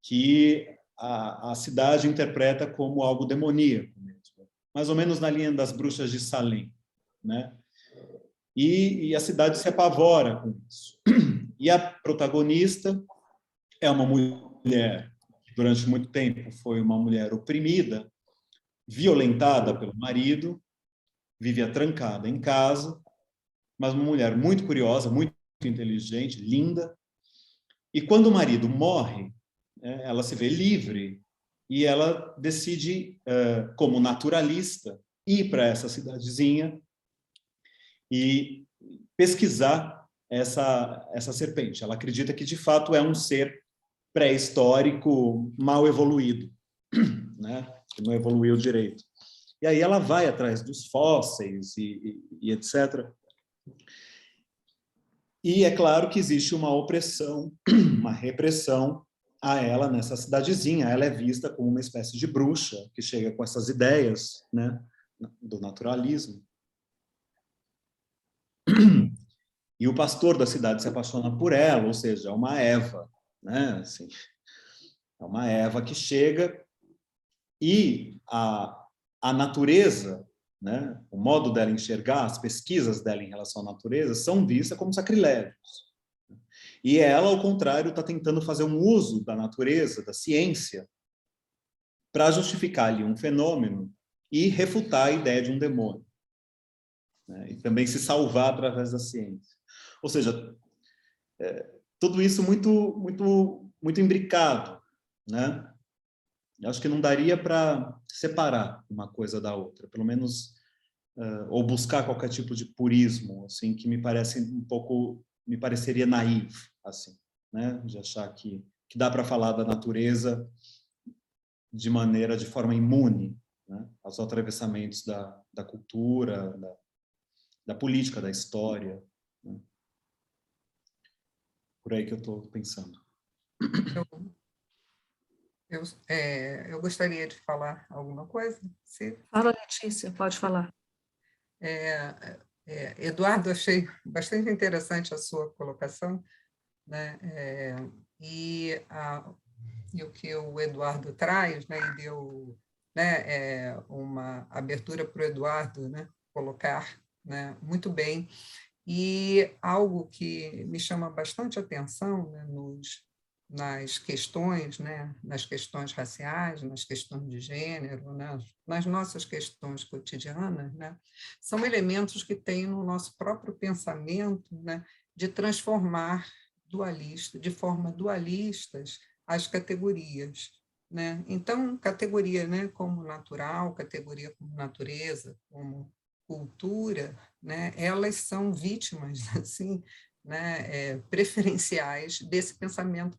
que a cidade interpreta como algo demoníaco mesmo, mais ou menos na linha das bruxas de Salem, né? E a cidade se apavora com isso. E a protagonista é uma mulher que durante muito tempo foi uma mulher oprimida, violentada pelo marido, vivia trancada em casa, mas uma mulher muito curiosa, muito inteligente, linda. E quando o marido morre, ela se vê livre e ela decide, como naturalista, ir para essa cidadezinha e pesquisar essa serpente. Ela acredita que, de fato, é um ser pré-histórico mal evoluído, né? Que não evoluiu direito. E aí ela vai atrás dos fósseis e etc. E é claro que existe uma opressão, uma repressão a ela nessa cidadezinha. Ela é vista como uma espécie de bruxa que chega com essas ideias, né, do naturalismo. E o pastor da cidade se apaixona por ela, ou seja, é uma Eva, né? Assim, é uma Eva que chega e a natureza, né, o modo dela enxergar, as pesquisas dela em relação à natureza são vistas como sacrilégios. E ela, ao contrário, está tentando fazer um uso da natureza, da ciência, para justificar ali um fenômeno e refutar a ideia de um demônio, né? E também se salvar através da ciência. Ou seja, tudo isso muito imbricado, né? Eu acho que não daria para separar uma coisa da outra, pelo menos, ou buscar qualquer tipo de purismo, assim, que me pareceria naivo, assim, né? De achar que dá para falar da natureza de forma imune, né, aos atravessamentos da cultura, da política, da história, né? Por aí que eu estou pensando. Eu gostaria de falar alguma coisa. Fala, Letícia, pode falar. Eduardo, achei bastante interessante a sua colocação, né? E o que o Eduardo traz, né? E deu, né, uma abertura para o Eduardo, né, colocar, né, muito bem. E algo que me chama bastante atenção, né, nas questões, né, nas questões raciais, nas questões de gênero, né, nas nossas questões cotidianas, né, são elementos que têm no nosso próprio pensamento, né, de transformar de forma dualistas as categorias, né? Então, categoria, né, como natural, categoria como natureza, como cultura, né, elas são vítimas, assim, né, preferenciais desse pensamento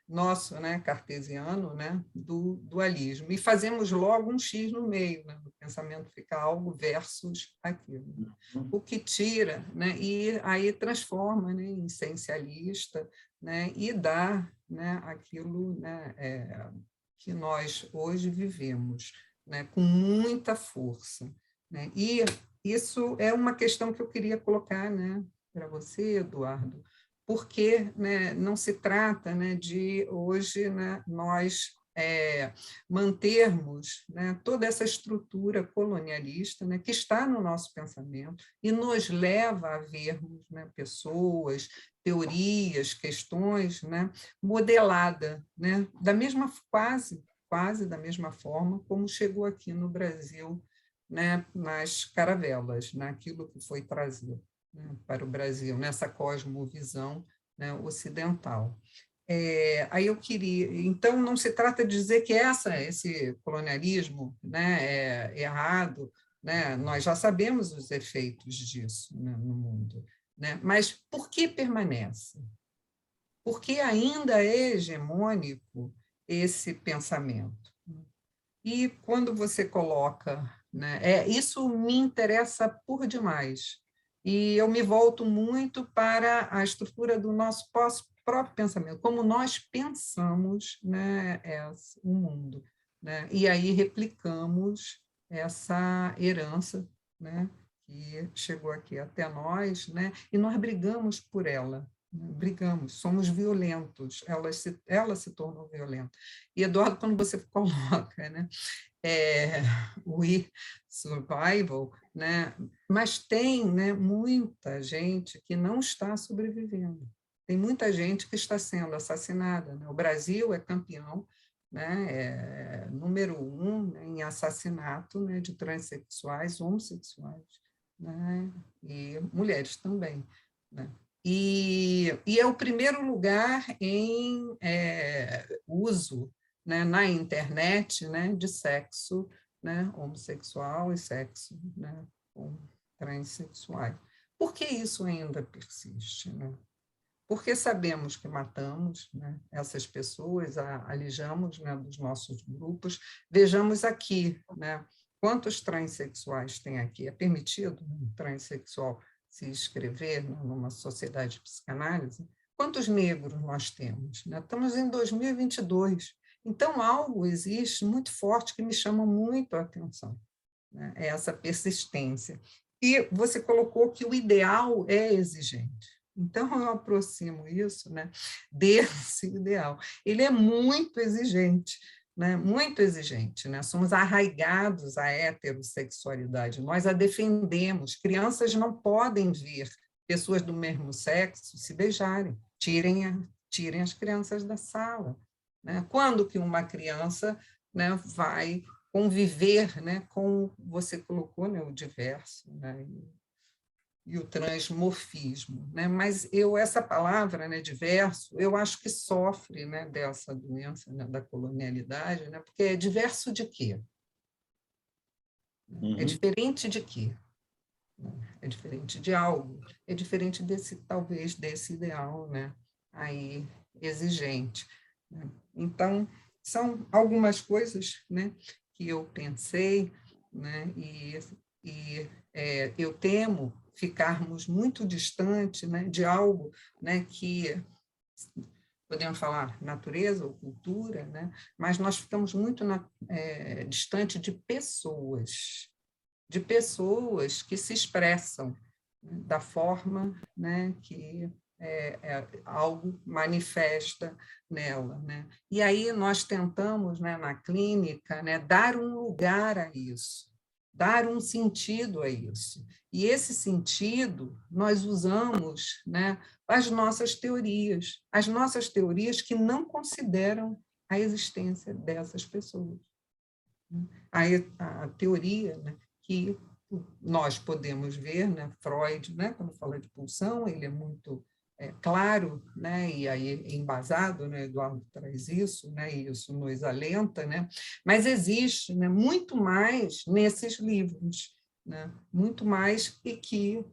nosso, né, cartesiano, né, do dualismo. E fazemos logo um X no meio, né, o pensamento fica algo versus aquilo. O que tira, né, e aí transforma, né, em essencialista, né, e dá, né, aquilo, né, que nós hoje vivemos, né, com muita força, né? E isso é uma questão que eu queria colocar, né, para você, Eduardo, porque, né, não se trata, né, de hoje, né, nós mantermos, né, toda essa estrutura colonialista, né, que está no nosso pensamento e nos leva a vermos, né, pessoas, teorias, questões, né, modelada, né, da mesma quase da mesma forma como chegou aqui no Brasil, né, nas caravelas, naquilo que foi trazido, né, para o Brasil, nessa cosmovisão, né, ocidental. Aí eu queria, então não se trata de dizer que esse colonialismo, né, é errado, né? Nós já sabemos os efeitos disso, né, no mundo, né? Mas por que permanece? Porque ainda é hegemônico esse pensamento. E quando você coloca, né, isso me interessa por demais. E eu me volto muito para a estrutura do nosso próprio pensamento, como nós pensamos, né, o mundo, né? E aí replicamos essa herança, né, que chegou aqui até nós, né, e nós brigamos por ela. Brigamos, somos violentos, ela se tornou violenta. E, Eduardo, quando você coloca, né, we survival, né, mas tem, né, muita gente que não está sobrevivendo, tem muita gente que está sendo assassinada, né? O Brasil é campeão, né, número 1, né, em assassinato, né, de transexuais, homossexuais, né, e mulheres também, né? E é o primeiro lugar em uso, né, na internet, né, de sexo, né, homossexual e sexo, né, transexuais. Por que isso ainda persiste, né? Porque sabemos que matamos, né, essas pessoas, alijamos, né, dos nossos grupos. Vejamos aqui, né, quantos transexuais tem aqui. É permitido um transexual se inscrever numa sociedade de psicanálise? Quantos negros nós temos, né? Estamos em 2022. Então, algo existe muito forte que me chama muito a atenção, né? É essa persistência. E você colocou que o ideal é exigente. Então, eu aproximo isso, né, desse ideal. Ele é muito exigente, né? Muito exigente, né? Somos arraigados à heterossexualidade, nós a defendemos. Crianças não podem ver pessoas do mesmo sexo se beijarem, tirem as crianças da sala, né? Quando que uma criança, né, vai conviver, né, com, você colocou, né, o diverso, né, e o transmorfismo, né? Mas essa palavra, né, diverso, eu acho que sofre, né, dessa doença, né, da colonialidade, né, porque é diverso de quê? É diferente de quê? É diferente de algo, é diferente talvez desse ideal, né, aí exigente, né? Então, são algumas coisas, né, que eu pensei, né, e eu temo ficarmos muito distante, né, de algo, né, que podemos falar natureza ou cultura, né, mas nós ficamos muito distante de pessoas que se expressam, né, da forma, né, que algo manifesta nela, né? E aí nós tentamos, né, na clínica, né, dar um lugar a isso, dar um sentido a isso. E esse sentido nós usamos, né, as nossas teorias que não consideram a existência dessas pessoas. A teoria, né, que nós podemos ver, né, Freud, né, quando fala de pulsão, ele é muito claro, né, e aí embasado, né, Eduardo traz isso, né, e isso nos alenta, né, mas existe, né, muito mais nesses livros, né, muito mais e que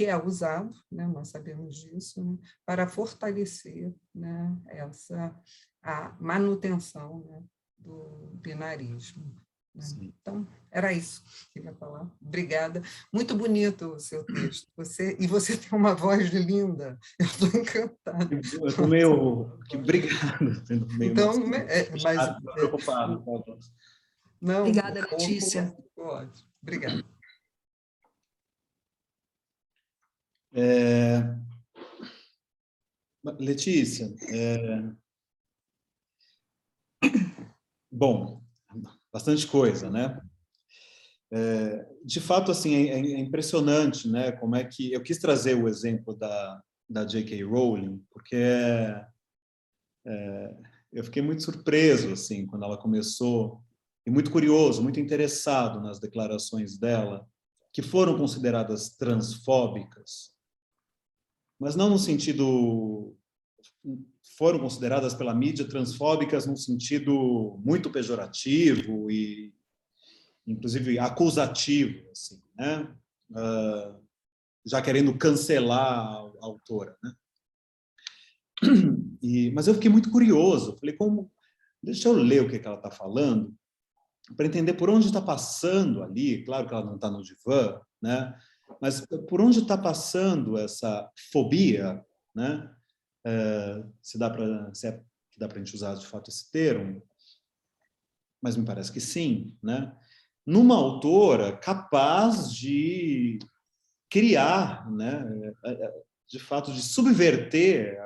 é usado, né, nós sabemos disso, né, para fortalecer, né, a manutenção, né, do binarismo. Então, era isso que eu queria falar. Obrigada. Muito bonito o seu texto. Você tem uma voz linda. Eu estou encantada. Eu estou meio... Obrigado. Então, mas... preocupado. Não, obrigada, Letícia. Ótimo. Obrigada. Letícia, bom, bastante coisa, né? De fato, assim, é impressionante, né? Como é que eu quis trazer o exemplo da J.K. Rowling, porque eu fiquei muito surpreso, assim, quando ela começou, e muito curioso, muito interessado nas declarações dela, que foram consideradas transfóbicas, mas não no sentido... foram consideradas pela mídia transfóbicas num sentido muito pejorativo e inclusive acusativo, assim, né? Já querendo cancelar a autora, né? Mas eu fiquei muito curioso, falei, deixa eu ler o que ela está falando, para entender por onde está passando ali, claro que ela não está no divã, né? Mas por onde está passando essa fobia, né? Se dá para a gente usar de fato esse termo, mas me parece que sim, né? Numa autora capaz de criar, né? De fato, de subverter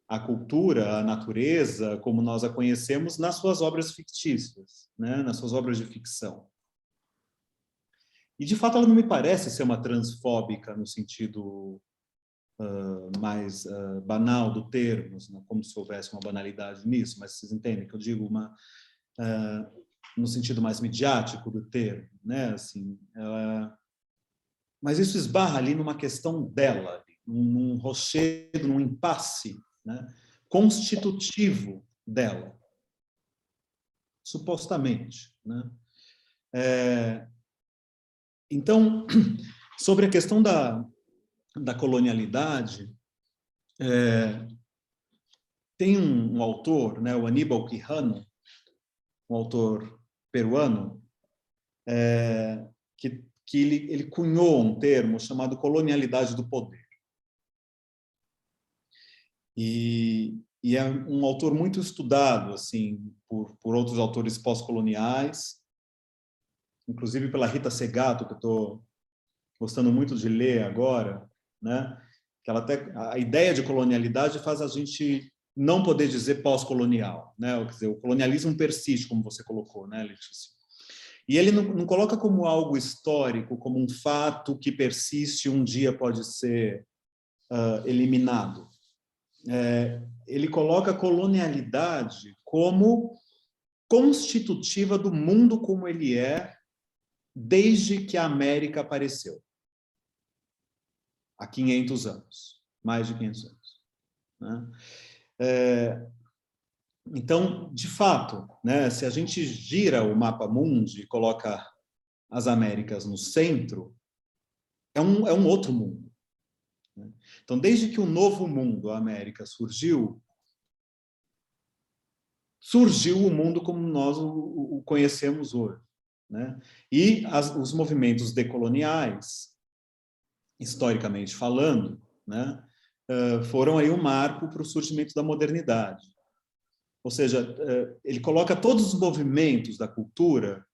a cultura, a natureza, como nós a conhecemos, nas suas obras fictícias, né? Nas suas obras de ficção. E, de fato, ela não me parece ser uma transfóbica no sentido mais banal do termo, né? Como se houvesse uma banalidade nisso, mas vocês entendem que eu digo no sentido mais midiático do termo, né? Assim, mas isso esbarra ali numa questão dela, num rochedo, num impasse, né? Constitutivo dela, supostamente, né? Então, sobre a questão da colonialidade, tem um autor, né, o Aníbal Quijano, um autor peruano, que ele cunhou um termo chamado colonialidade do poder. E é um autor muito estudado assim por outros autores pós-coloniais, inclusive pela Rita Segato, que eu estou gostando muito de ler agora, né? Que ela a ideia de colonialidade faz a gente não poder dizer pós-colonial, né? Quer dizer, o colonialismo persiste, como você colocou, né, Letícia? E ele não coloca como algo histórico, como um fato que persiste e um dia pode ser eliminado. Ele coloca a colonialidade como constitutiva do mundo como ele é desde que a América apareceu. Há 500 anos, mais de 500 anos. Né? Então, de fato, né, se a gente gira o mapa mundi e coloca as Américas no centro, é um outro mundo. Né? Então, desde que o novo mundo, a América, surgiu o mundo como nós o conhecemos hoje. Né? E os movimentos decoloniais, historicamente falando, né, foram aí um marco para o surgimento da modernidade. Ou seja, ele coloca todos os movimentos da cultura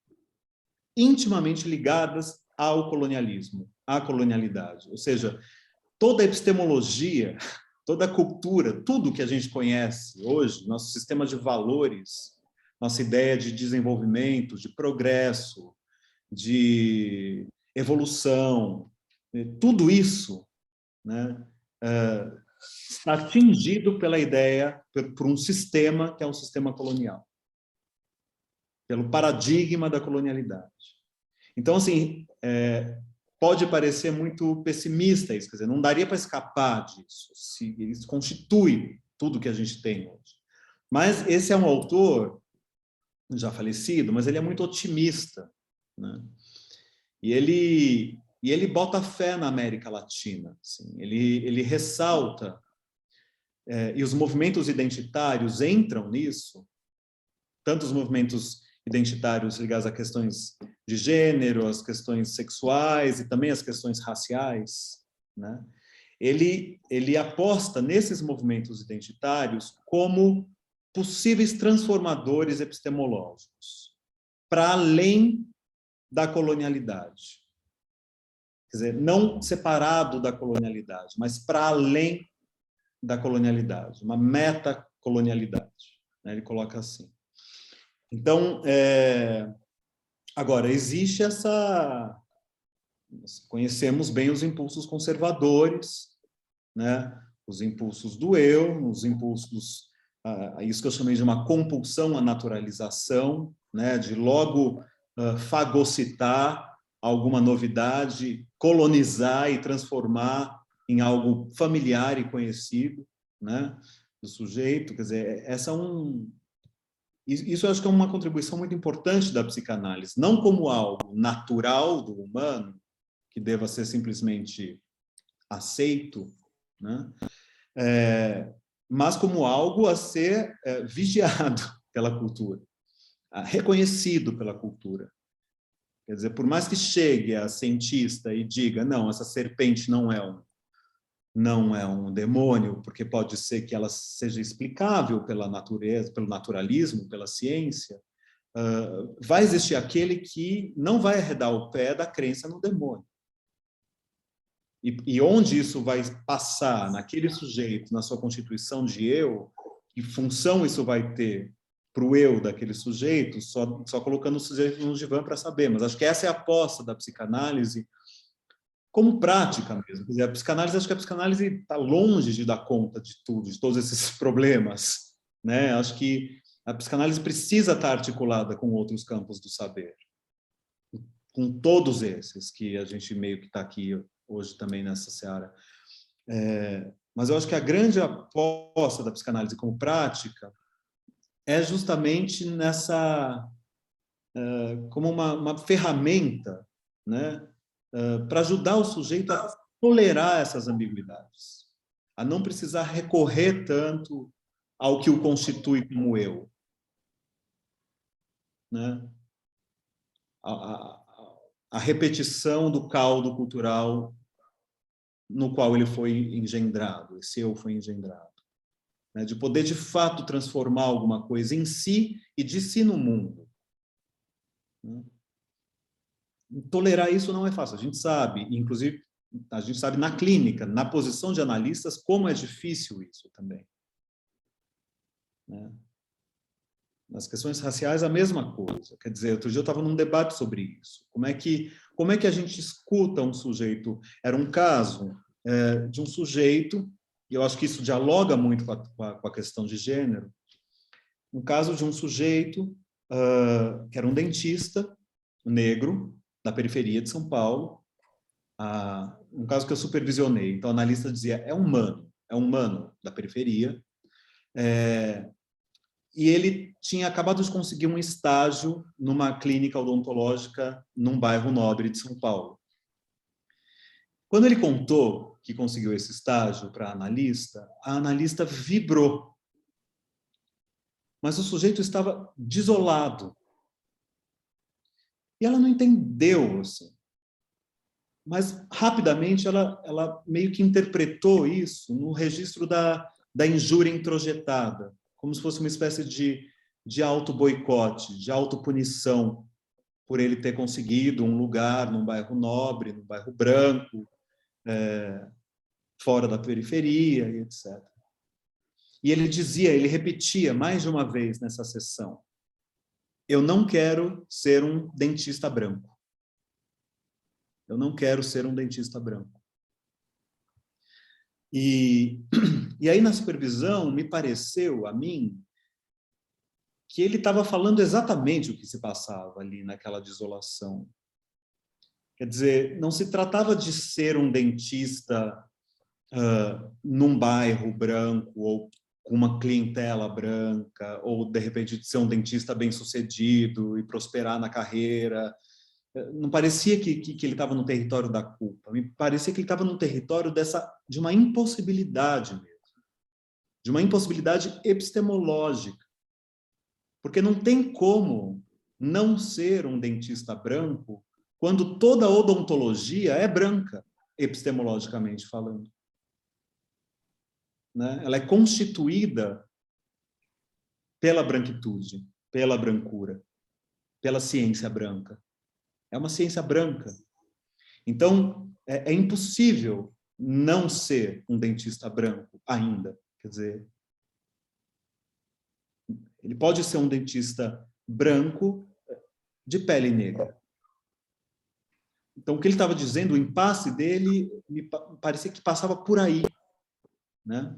intimamente ligados ao colonialismo, à colonialidade. Ou seja, toda a epistemologia, toda a cultura, tudo que a gente conhece hoje, nosso sistema de valores, nossa ideia de desenvolvimento, de progresso, de evolução, tudo isso, né, está atingido pela ideia, por um sistema que é um sistema colonial, pelo paradigma da colonialidade. Então, assim, pode parecer muito pessimista isso, quer dizer, não daria para escapar disso, isso constitui tudo que a gente tem hoje. Mas esse é um autor já falecido, mas ele é muito otimista, né? E ele bota fé na América Latina, assim. Ele ressalta, e os movimentos identitários entram nisso, tanto os movimentos identitários ligados a questões de gênero, as questões sexuais e também as questões raciais, né? Ele aposta nesses movimentos identitários como possíveis transformadores epistemológicos, para além da colonialidade. Quer dizer, não separado da colonialidade, mas para além da colonialidade, uma metacolonialidade, né? Ele coloca assim. Então, agora, existe essa... Nós conhecemos bem os impulsos conservadores, né? Os impulsos do eu, os impulsos... isso que eu chamei de uma compulsão à naturalização, né? De logo fagocitar alguma novidade, colonizar e transformar em algo familiar e conhecido, né, do sujeito. Quer dizer, essa é Isso eu acho que é uma contribuição muito importante da psicanálise, não como algo natural do humano, que deva ser simplesmente aceito, né? Mas como algo a ser vigiado pela cultura, reconhecido pela cultura. Quer dizer, por mais que chegue a cientista e diga, não, essa serpente não é um demônio, porque pode ser que ela seja explicável pela natureza, pelo naturalismo, pela ciência, vai existir aquele que não vai arredar o pé da crença no demônio. E onde isso vai passar naquele sujeito, na sua constituição de eu, que função isso vai ter para o eu daquele sujeito, só colocando o sujeito no divã para saber. Mas acho que essa é a aposta da psicanálise como prática mesmo. Quer dizer, acho que a psicanálise está longe de dar conta de tudo, de todos esses problemas, né? Acho que a psicanálise precisa estar articulada com outros campos do saber, com todos esses que a gente meio que está aqui hoje também nessa seara. Mas eu acho que a grande aposta da psicanálise como prática é justamente nessa como uma ferramenta, né, para ajudar o sujeito a tolerar essas ambiguidades, a não precisar recorrer tanto ao que o constitui como eu, né? A repetição do caldo cultural no qual ele foi engendrado, esse eu foi engendrado, né? De poder, de fato, transformar alguma coisa em si e de si no mundo, né? Tolerar isso não é fácil, a gente sabe, inclusive, a gente sabe na clínica, na posição de analistas, como é difícil isso também, né? Nas questões raciais, a mesma coisa. Quer dizer, outro dia eu estava num debate sobre isso. Como é que a gente escuta um sujeito? Era um caso de um sujeito, e eu acho que isso dialoga muito com a questão de gênero, um caso de um sujeito que era um dentista negro, da periferia de São Paulo, um caso que eu supervisionei. Então, o analista dizia, é um mano da periferia, e ele tinha acabado de conseguir um estágio numa clínica odontológica num bairro nobre de São Paulo. Quando ele contou que conseguiu esse estágio para a analista vibrou. Mas o sujeito estava desolado. E ela não entendeu, assim. Mas, rapidamente, ela meio que interpretou isso no registro da injúria introjetada, como se fosse uma espécie de auto-boicote, de autopunição, por ele ter conseguido um lugar num bairro nobre, num bairro branco, fora da periferia, e etc. E ele repetia mais de uma vez nessa sessão, eu não quero ser um dentista branco. Eu não quero ser um dentista branco. E aí, na supervisão, me pareceu, a mim, que ele estava falando exatamente o que se passava ali naquela desolação. Quer dizer, não se tratava de ser um dentista num bairro branco ou com uma clientela branca, ou, de repente, de ser um dentista bem-sucedido e prosperar na carreira. Não parecia que ele estava no território da culpa, me parecia que ele estava no território de uma impossibilidade mesmo, de uma impossibilidade epistemológica, porque não tem como não ser um dentista branco quando toda a odontologia é branca, epistemologicamente falando, né? Ela é constituída pela branquitude, pela brancura, pela ciência branca. É uma ciência branca. Então, é impossível não ser um dentista branco ainda. Quer dizer, ele pode ser um dentista branco de pele negra. Então, o que ele estava dizendo, o impasse dele, me parecia que passava por aí, né?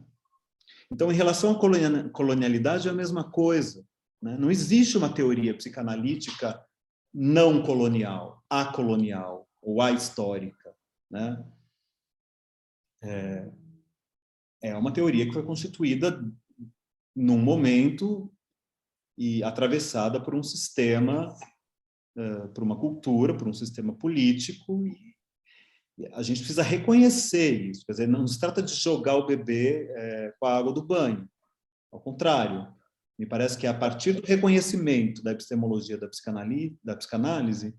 Então, em relação à colonialidade, é a mesma coisa, né? Não existe uma teoria psicanalítica não colonial, acolonial ou ahistórica, né? É uma teoria que foi constituída num momento e atravessada por um sistema, por uma cultura, por um sistema político, e a gente precisa reconhecer isso. Quer dizer, não se trata de jogar o bebê com a água do banho. Ao contrário, me parece que a partir do reconhecimento da epistemologia da psicanálise,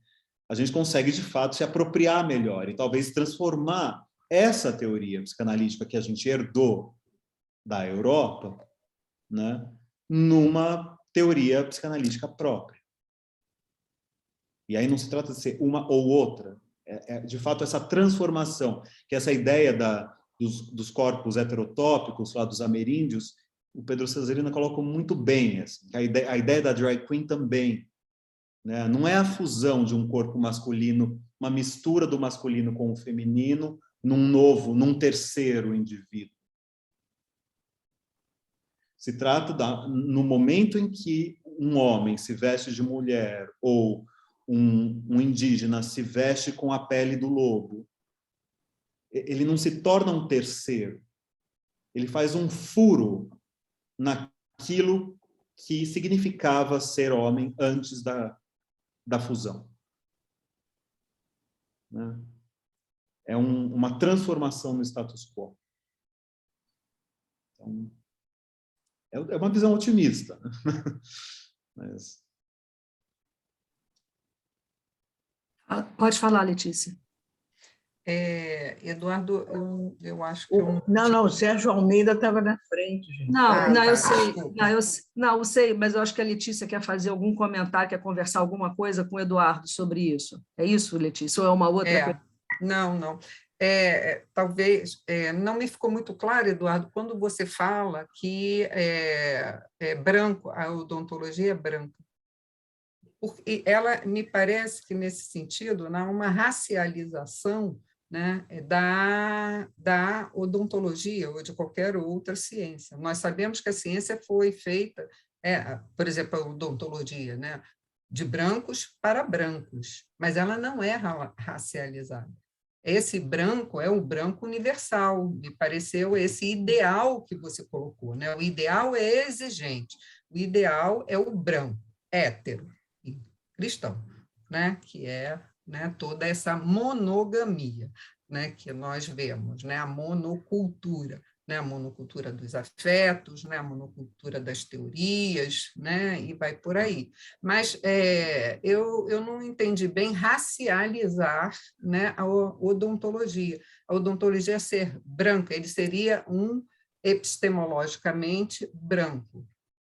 a gente consegue, de fato, se apropriar melhor e talvez transformar essa teoria psicanalítica que a gente herdou da Europa, né, numa teoria psicanalítica própria. E aí não se trata de ser uma ou outra, de fato, essa transformação, que essa ideia dos corpos heterotópicos, lá dos ameríndios, o Pedro Cesarina colocou muito bem, assim, a ideia da drag queen também, né? Não é a fusão de um corpo masculino, uma mistura do masculino com o feminino, num terceiro indivíduo. Se trata no momento em que um homem se veste de mulher ou um indígena se veste com a pele do lobo, ele não se torna um terceiro, ele faz um furo naquilo que significava ser homem antes da fusão. Né? É uma transformação no status quo. Então, é uma visão otimista. Né? Mas... Pode falar, Letícia. Eduardo, eu acho que... Não, o Sérgio Almeida estava na frente, gente. Eu sei. Eu sei, mas eu acho que a Letícia quer fazer algum comentário, quer conversar alguma coisa com o Eduardo sobre isso. É isso, Letícia? Ou é uma outra coisa? Não. Talvez, não me ficou muito claro, Eduardo, quando você fala que é branco, a odontologia é branca. Porque ela, me parece que, nesse sentido, há uma racialização, né, da odontologia ou de qualquer outra ciência. Nós sabemos que a ciência foi feita, por exemplo, a odontologia, né, de brancos para brancos, mas ela não é racializada. Esse branco é o branco universal, me pareceu esse ideal que você colocou, né? O ideal é exigente, o ideal é o branco, hétero, cristão, né? Que é, né, toda essa monogamia, né, que nós vemos, né, a monocultura, né, a monocultura dos afetos, né, a monocultura das teorias, né, e vai por aí. Mas eu não entendi bem racializar, né, a odontologia. A odontologia é ser branca, ele seria um epistemologicamente branco.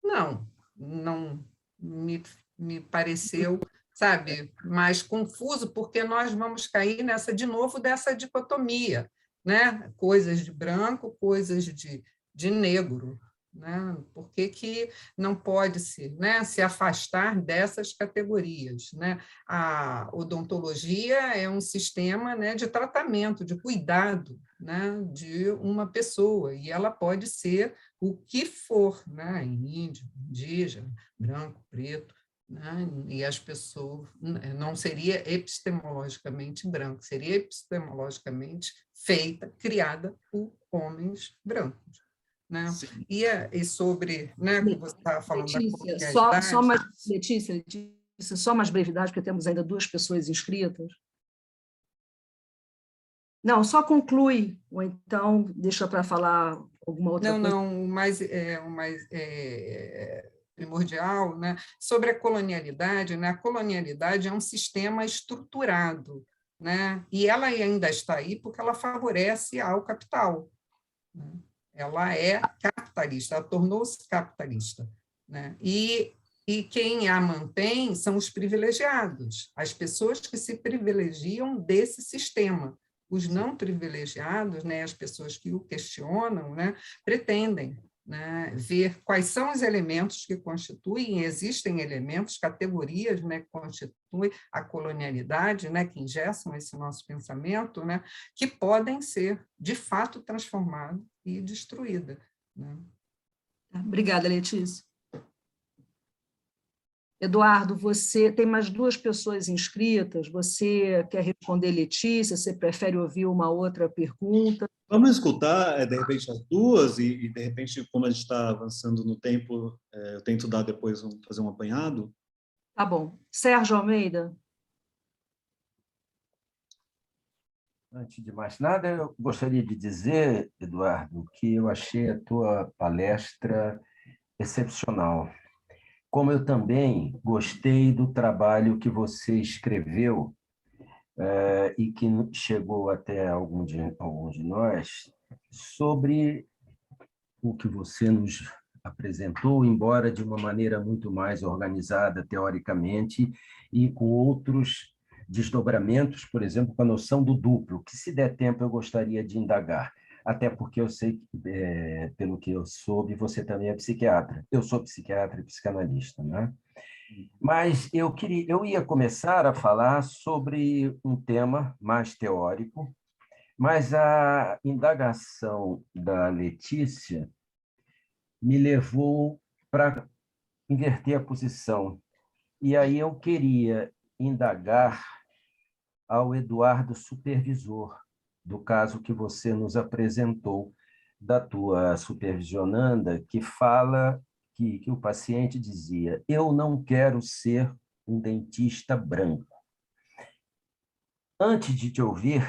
Não me pareceu, sabe, mais confuso, porque nós vamos cair de novo dessa dicotomia, né? Coisas de branco, coisas de negro. Né? Por que não pode se afastar dessas categorias? Né? A odontologia é um sistema, né, de tratamento, de cuidado, né, de uma pessoa, e ela pode ser o que for, né, índio, indígena, branco, preto, né? E as pessoas não seria epistemologicamente branco, seria epistemologicamente criada por homens brancos. Né? E sobre, né, que você estava falando Letícia, da colonialidade... Letícia, só mais brevidade, porque temos ainda 2 pessoas inscritas. Não, só conclui, ou então deixa para falar alguma outra coisa. Não, o mais primordial, né? Sobre a colonialidade, né? A colonialidade é um sistema estruturado, né? E ela ainda está aí porque ela favorece ao capital. Né? Ela é capitalista, ela tornou-se capitalista. Né? E quem a mantém são os privilegiados, as pessoas que se privilegiam desse sistema. Os não privilegiados, né, as pessoas que o questionam, né, pretendem, né, ver quais são os elementos que constituem, existem elementos, categorias, né, que constituem a colonialidade, né, que engessam esse nosso pensamento, né, que podem ser, de fato, transformadas e destruídas. Né? Obrigada, Letícia. Eduardo, você tem mais 2 pessoas inscritas, você quer responder, Letícia? Você prefere ouvir uma outra pergunta? Vamos escutar, de repente, as duas e de repente, como a gente está avançando no tempo, eu tento dar depois fazer um apanhado. Tá bom. Sérgio Almeida? Antes de mais nada, eu gostaria de dizer, Eduardo, que eu achei a tua palestra excepcional. Como eu também gostei do trabalho que você escreveu e que chegou até alguns de nós, sobre o que você nos apresentou, embora de uma maneira muito mais organizada, teoricamente, e com outros desdobramentos, por exemplo, com a noção do duplo, que, se der tempo, eu gostaria de indagar. Até porque eu sei, pelo que eu soube, você também é psiquiatra. Eu sou psiquiatra e psicanalista, né? Mas eu ia começar a falar sobre um tema mais teórico, mas a indagação da Letícia me levou para inverter a posição. E aí eu queria indagar ao Eduardo supervisor, do caso que você nos apresentou, da tua supervisionanda, que fala que o paciente dizia: eu não quero ser um dentista branco. Antes de te ouvir,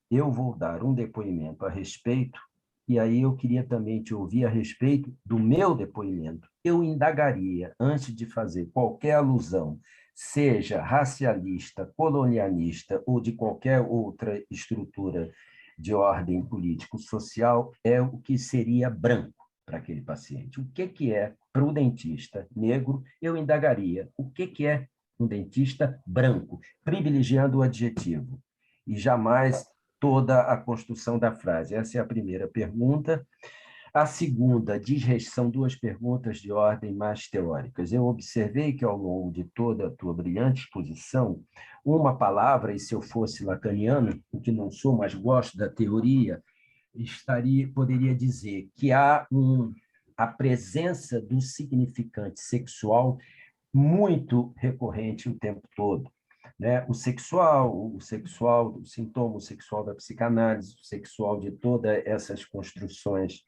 eu vou dar um depoimento a respeito, e aí eu queria também te ouvir a respeito do meu depoimento. Eu indagaria, antes de fazer qualquer alusão, seja racialista, colonialista ou de qualquer outra estrutura de ordem político-social, é o que seria branco para aquele paciente. O que é para o dentista negro? Eu indagaria o que é um dentista branco, privilegiando o adjetivo, e jamais toda a construção da frase. Essa é a primeira pergunta. A segunda são 2 perguntas de ordem mais teóricas. Eu observei que, ao longo de toda a tua brilhante exposição, uma palavra, e se eu fosse lacaniano, o que não sou, mas gosto da teoria, poderia dizer que há a presença do significante sexual muito recorrente o tempo todo, né? O sintoma sexual da psicanálise, o sexual de todas essas construções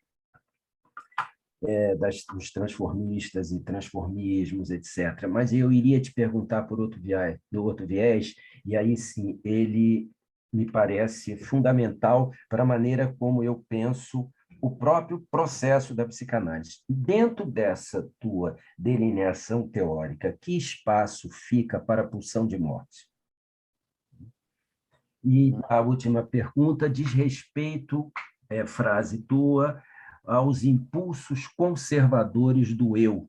dos transformistas e transformismos, etc. Mas eu iria te perguntar do outro viés, e aí sim, ele me parece fundamental para a maneira como eu penso o próprio processo da psicanálise. Dentro dessa tua delineação teórica, que espaço fica para a pulsão de morte? E a última pergunta diz respeito, frase tua, aos impulsos conservadores do eu.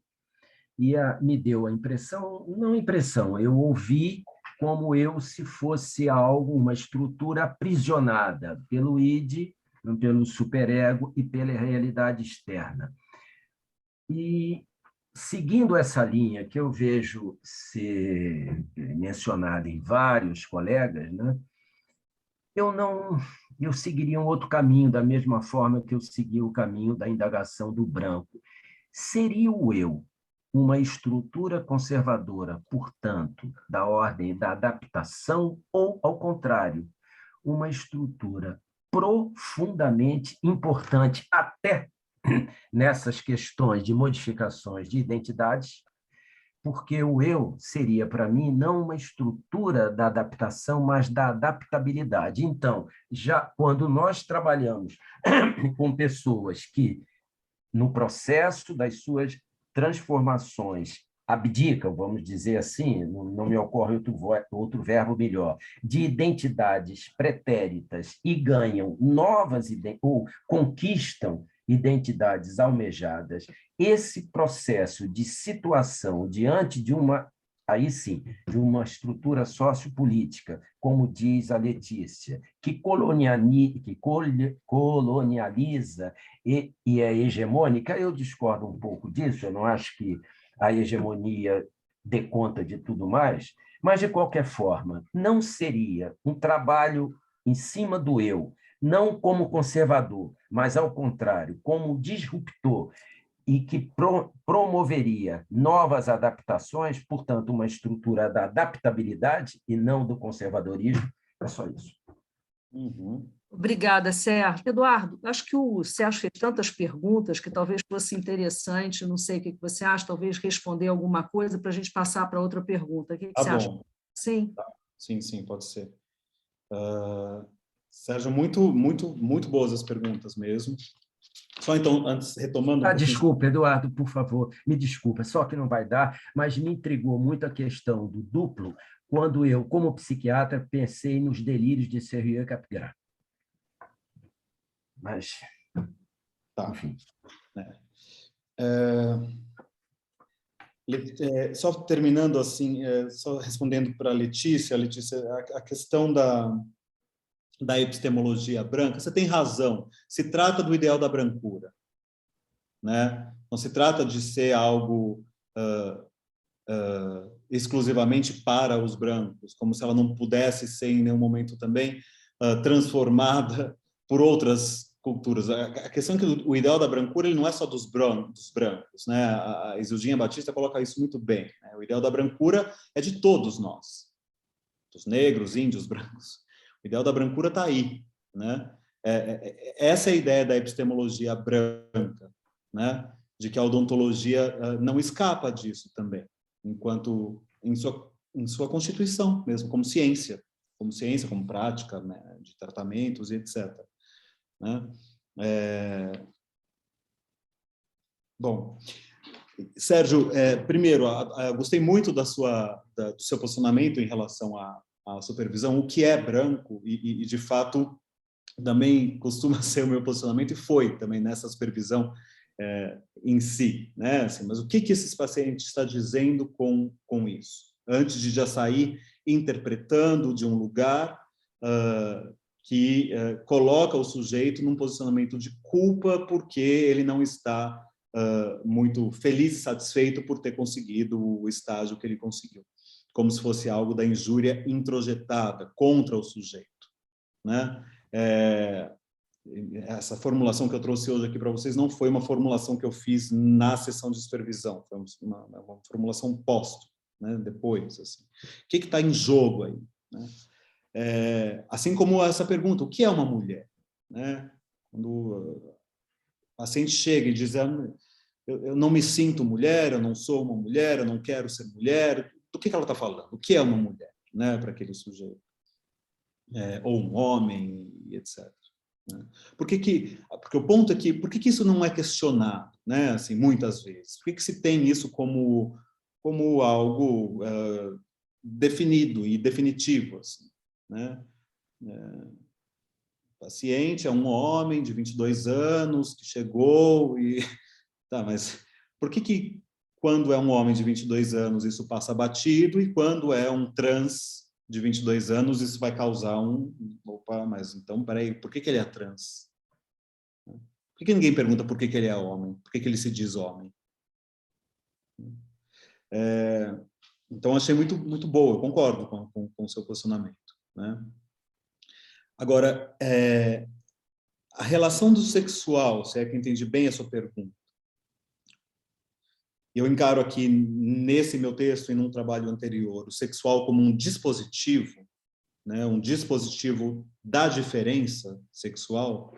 E me deu a impressão, não impressão, eu ouvi como eu se fosse algo, uma estrutura aprisionada pelo id, pelo superego e pela realidade externa. E, seguindo essa linha que eu vejo ser mencionada em vários colegas, né, eu seguiria um outro caminho, da mesma forma que eu segui o caminho da indagação do branco. Seria o eu uma estrutura conservadora, portanto, da ordem da adaptação, ou, ao contrário, uma estrutura profundamente importante, até nessas questões de modificações de identidades, porque o eu seria, para mim, não uma estrutura da adaptação, mas da adaptabilidade. Então, já quando nós trabalhamos com pessoas que, no processo das suas transformações, abdicam, vamos dizer assim, não me ocorre outro verbo melhor, de identidades pretéritas e ganham novas ou conquistam identidades almejadas, esse processo de situação diante de aí sim, de uma estrutura sociopolítica, como diz a Letícia, que colonializa e é hegemônica, eu discordo um pouco disso, eu não acho que a hegemonia dê conta de tudo mais, mas, de qualquer forma, não seria um trabalho em cima do eu, não como conservador, mas, ao contrário, como disruptor, e que promoveria novas adaptações, portanto, uma estrutura da adaptabilidade e não do conservadorismo. É só isso. Uhum. Obrigada, Sérgio. Eduardo, acho que o Sérgio fez tantas perguntas que talvez fosse interessante, não sei o que você acha, talvez responder alguma coisa para a gente passar para outra pergunta. O que Tá você acha? bom. Sim. Sim, pode ser. Sérgio, muito boas as perguntas mesmo. Só então, antes, retomando um pouquinho... Desculpa, Eduardo, por favor, me desculpa, só que não vai dar, mas me intrigou muito a questão do duplo, quando eu, como psiquiatra, pensei nos delírios de Serge Capgras. Mas, tá. Enfim. Só terminando assim, só respondendo para a Letícia, a questão da epistemologia branca, você tem razão, se trata do ideal da brancura, né? Não se trata de ser algo exclusivamente para os brancos, como se ela não pudesse ser em nenhum momento também transformada por outras culturas. A questão é que o ideal da brancura ele não é só dos brancos, né? A Isildinha Batista coloca isso muito bem, né? O ideal da brancura é de todos nós, dos negros, índios, brancos. O ideal da brancura está aí, né? Essa é a ideia da epistemologia branca, né? De que a odontologia não escapa disso também, enquanto em sua constituição mesmo, como ciência, como prática, né, de tratamentos e etc. Né? Bom, Sérgio, primeiro, gostei muito do seu posicionamento em relação à supervisão, o que é branco, e de fato também costuma ser o meu posicionamento, e foi também nessa supervisão em si, né? Assim, mas o que esses pacientes estão dizendo com isso? Antes de já sair interpretando de um lugar que coloca o sujeito num posicionamento de culpa porque ele não está muito feliz e satisfeito por ter conseguido o estágio que ele conseguiu, como se fosse algo da injúria introjetada contra o sujeito, né? Essa formulação que eu trouxe hoje aqui para vocês não foi uma formulação que eu fiz na sessão de supervisão, foi uma formulação posto, né, depois. Assim. O que está em jogo aí? Né? Assim como essa pergunta, o que é uma mulher? Né? Quando o paciente chega e diz, eu não me sinto mulher, eu não sou uma mulher, eu não quero ser mulher, do que ela está falando? O que é uma mulher, né, para aquele sujeito? Ou um homem, etc. Né? Porque o ponto é que, por que isso não é questionado, né? Assim, muitas vezes? Por que se tem isso como algo definido e definitivo? Assim, né? O paciente é um homem de 22 anos que chegou e... Tá, mas por que quando é um homem de 22 anos isso passa batido e quando é um trans de 22 anos, isso vai causar opa, mas então, peraí, por que ele é trans? Por que ninguém pergunta por que ele é homem? Por que ele se diz homem? Então, achei muito, muito boa, eu concordo com o seu posicionamento. Né? Agora, a relação do sexual, se é que eu entendi bem a sua pergunta, eu encaro aqui, nesse meu texto e num trabalho anterior, o sexual como um dispositivo, né, um dispositivo da diferença sexual,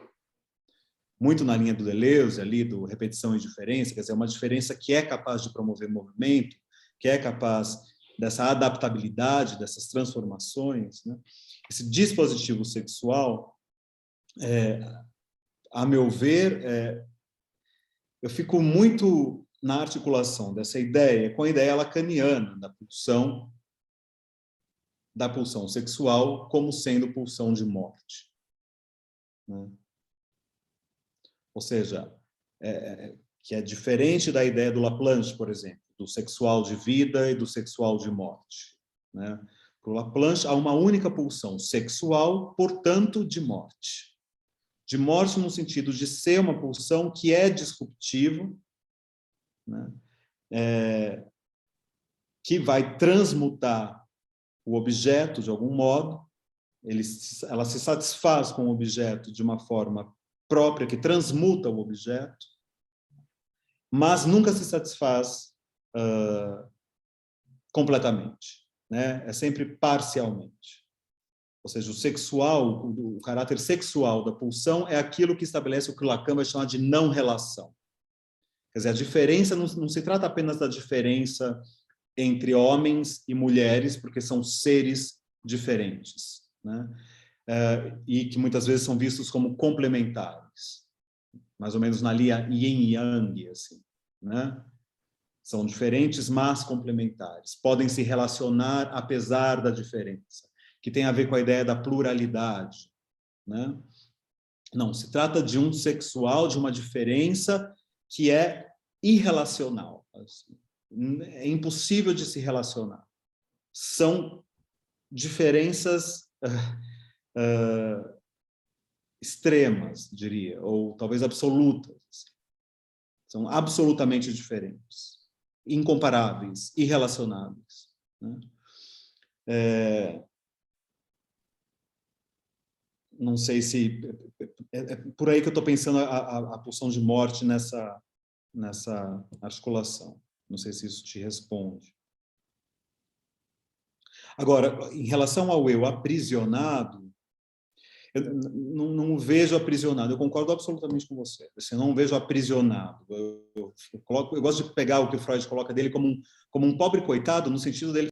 muito na linha do Deleuze, ali, do repetição e diferença, quer dizer, uma diferença que é capaz de promover movimento, que é capaz dessa adaptabilidade, dessas transformações. Né? Esse dispositivo sexual, a meu ver, eu fico muito na articulação dessa ideia com a ideia lacaniana da pulsão sexual como sendo pulsão de morte. Né? Ou seja, que é diferente da ideia do Laplanche, por exemplo, do sexual de vida e do sexual de morte. Né? Para o Laplanche, há uma única pulsão sexual, portanto, de morte. De morte no sentido de ser uma pulsão que é disruptiva, né? Que vai transmutar o objeto de algum modo, ela se satisfaz com o objeto de uma forma própria, que transmuta o objeto, mas nunca se satisfaz completamente, né? É sempre parcialmente. Ou seja, o sexual, o caráter sexual da pulsão é aquilo que estabelece o que Lacan vai chamar de não-relação. Quer dizer, a diferença não se trata apenas da diferença entre homens e mulheres, porque são seres diferentes, né? E que muitas vezes são vistos como complementares, mais ou menos na linha yin-yang, assim, né? São diferentes, mas complementares. Podem se relacionar apesar da diferença, que tem a ver com a ideia da pluralidade, né? Não, se trata de um sexual, de uma diferença que é irrelacional. Assim. É impossível de se relacionar. São diferenças extremas, diria, ou talvez absolutas. São absolutamente diferentes, incomparáveis, irrelacionáveis, né? Não sei se... É por aí que eu estou pensando a pulsão de morte nessa articulação. Não sei se isso te responde. Agora, em relação ao eu aprisionado, eu não vejo aprisionado. Eu concordo absolutamente com você. Eu não vejo aprisionado. Eu gosto de pegar o que o Freud coloca dele como um pobre coitado, no sentido dele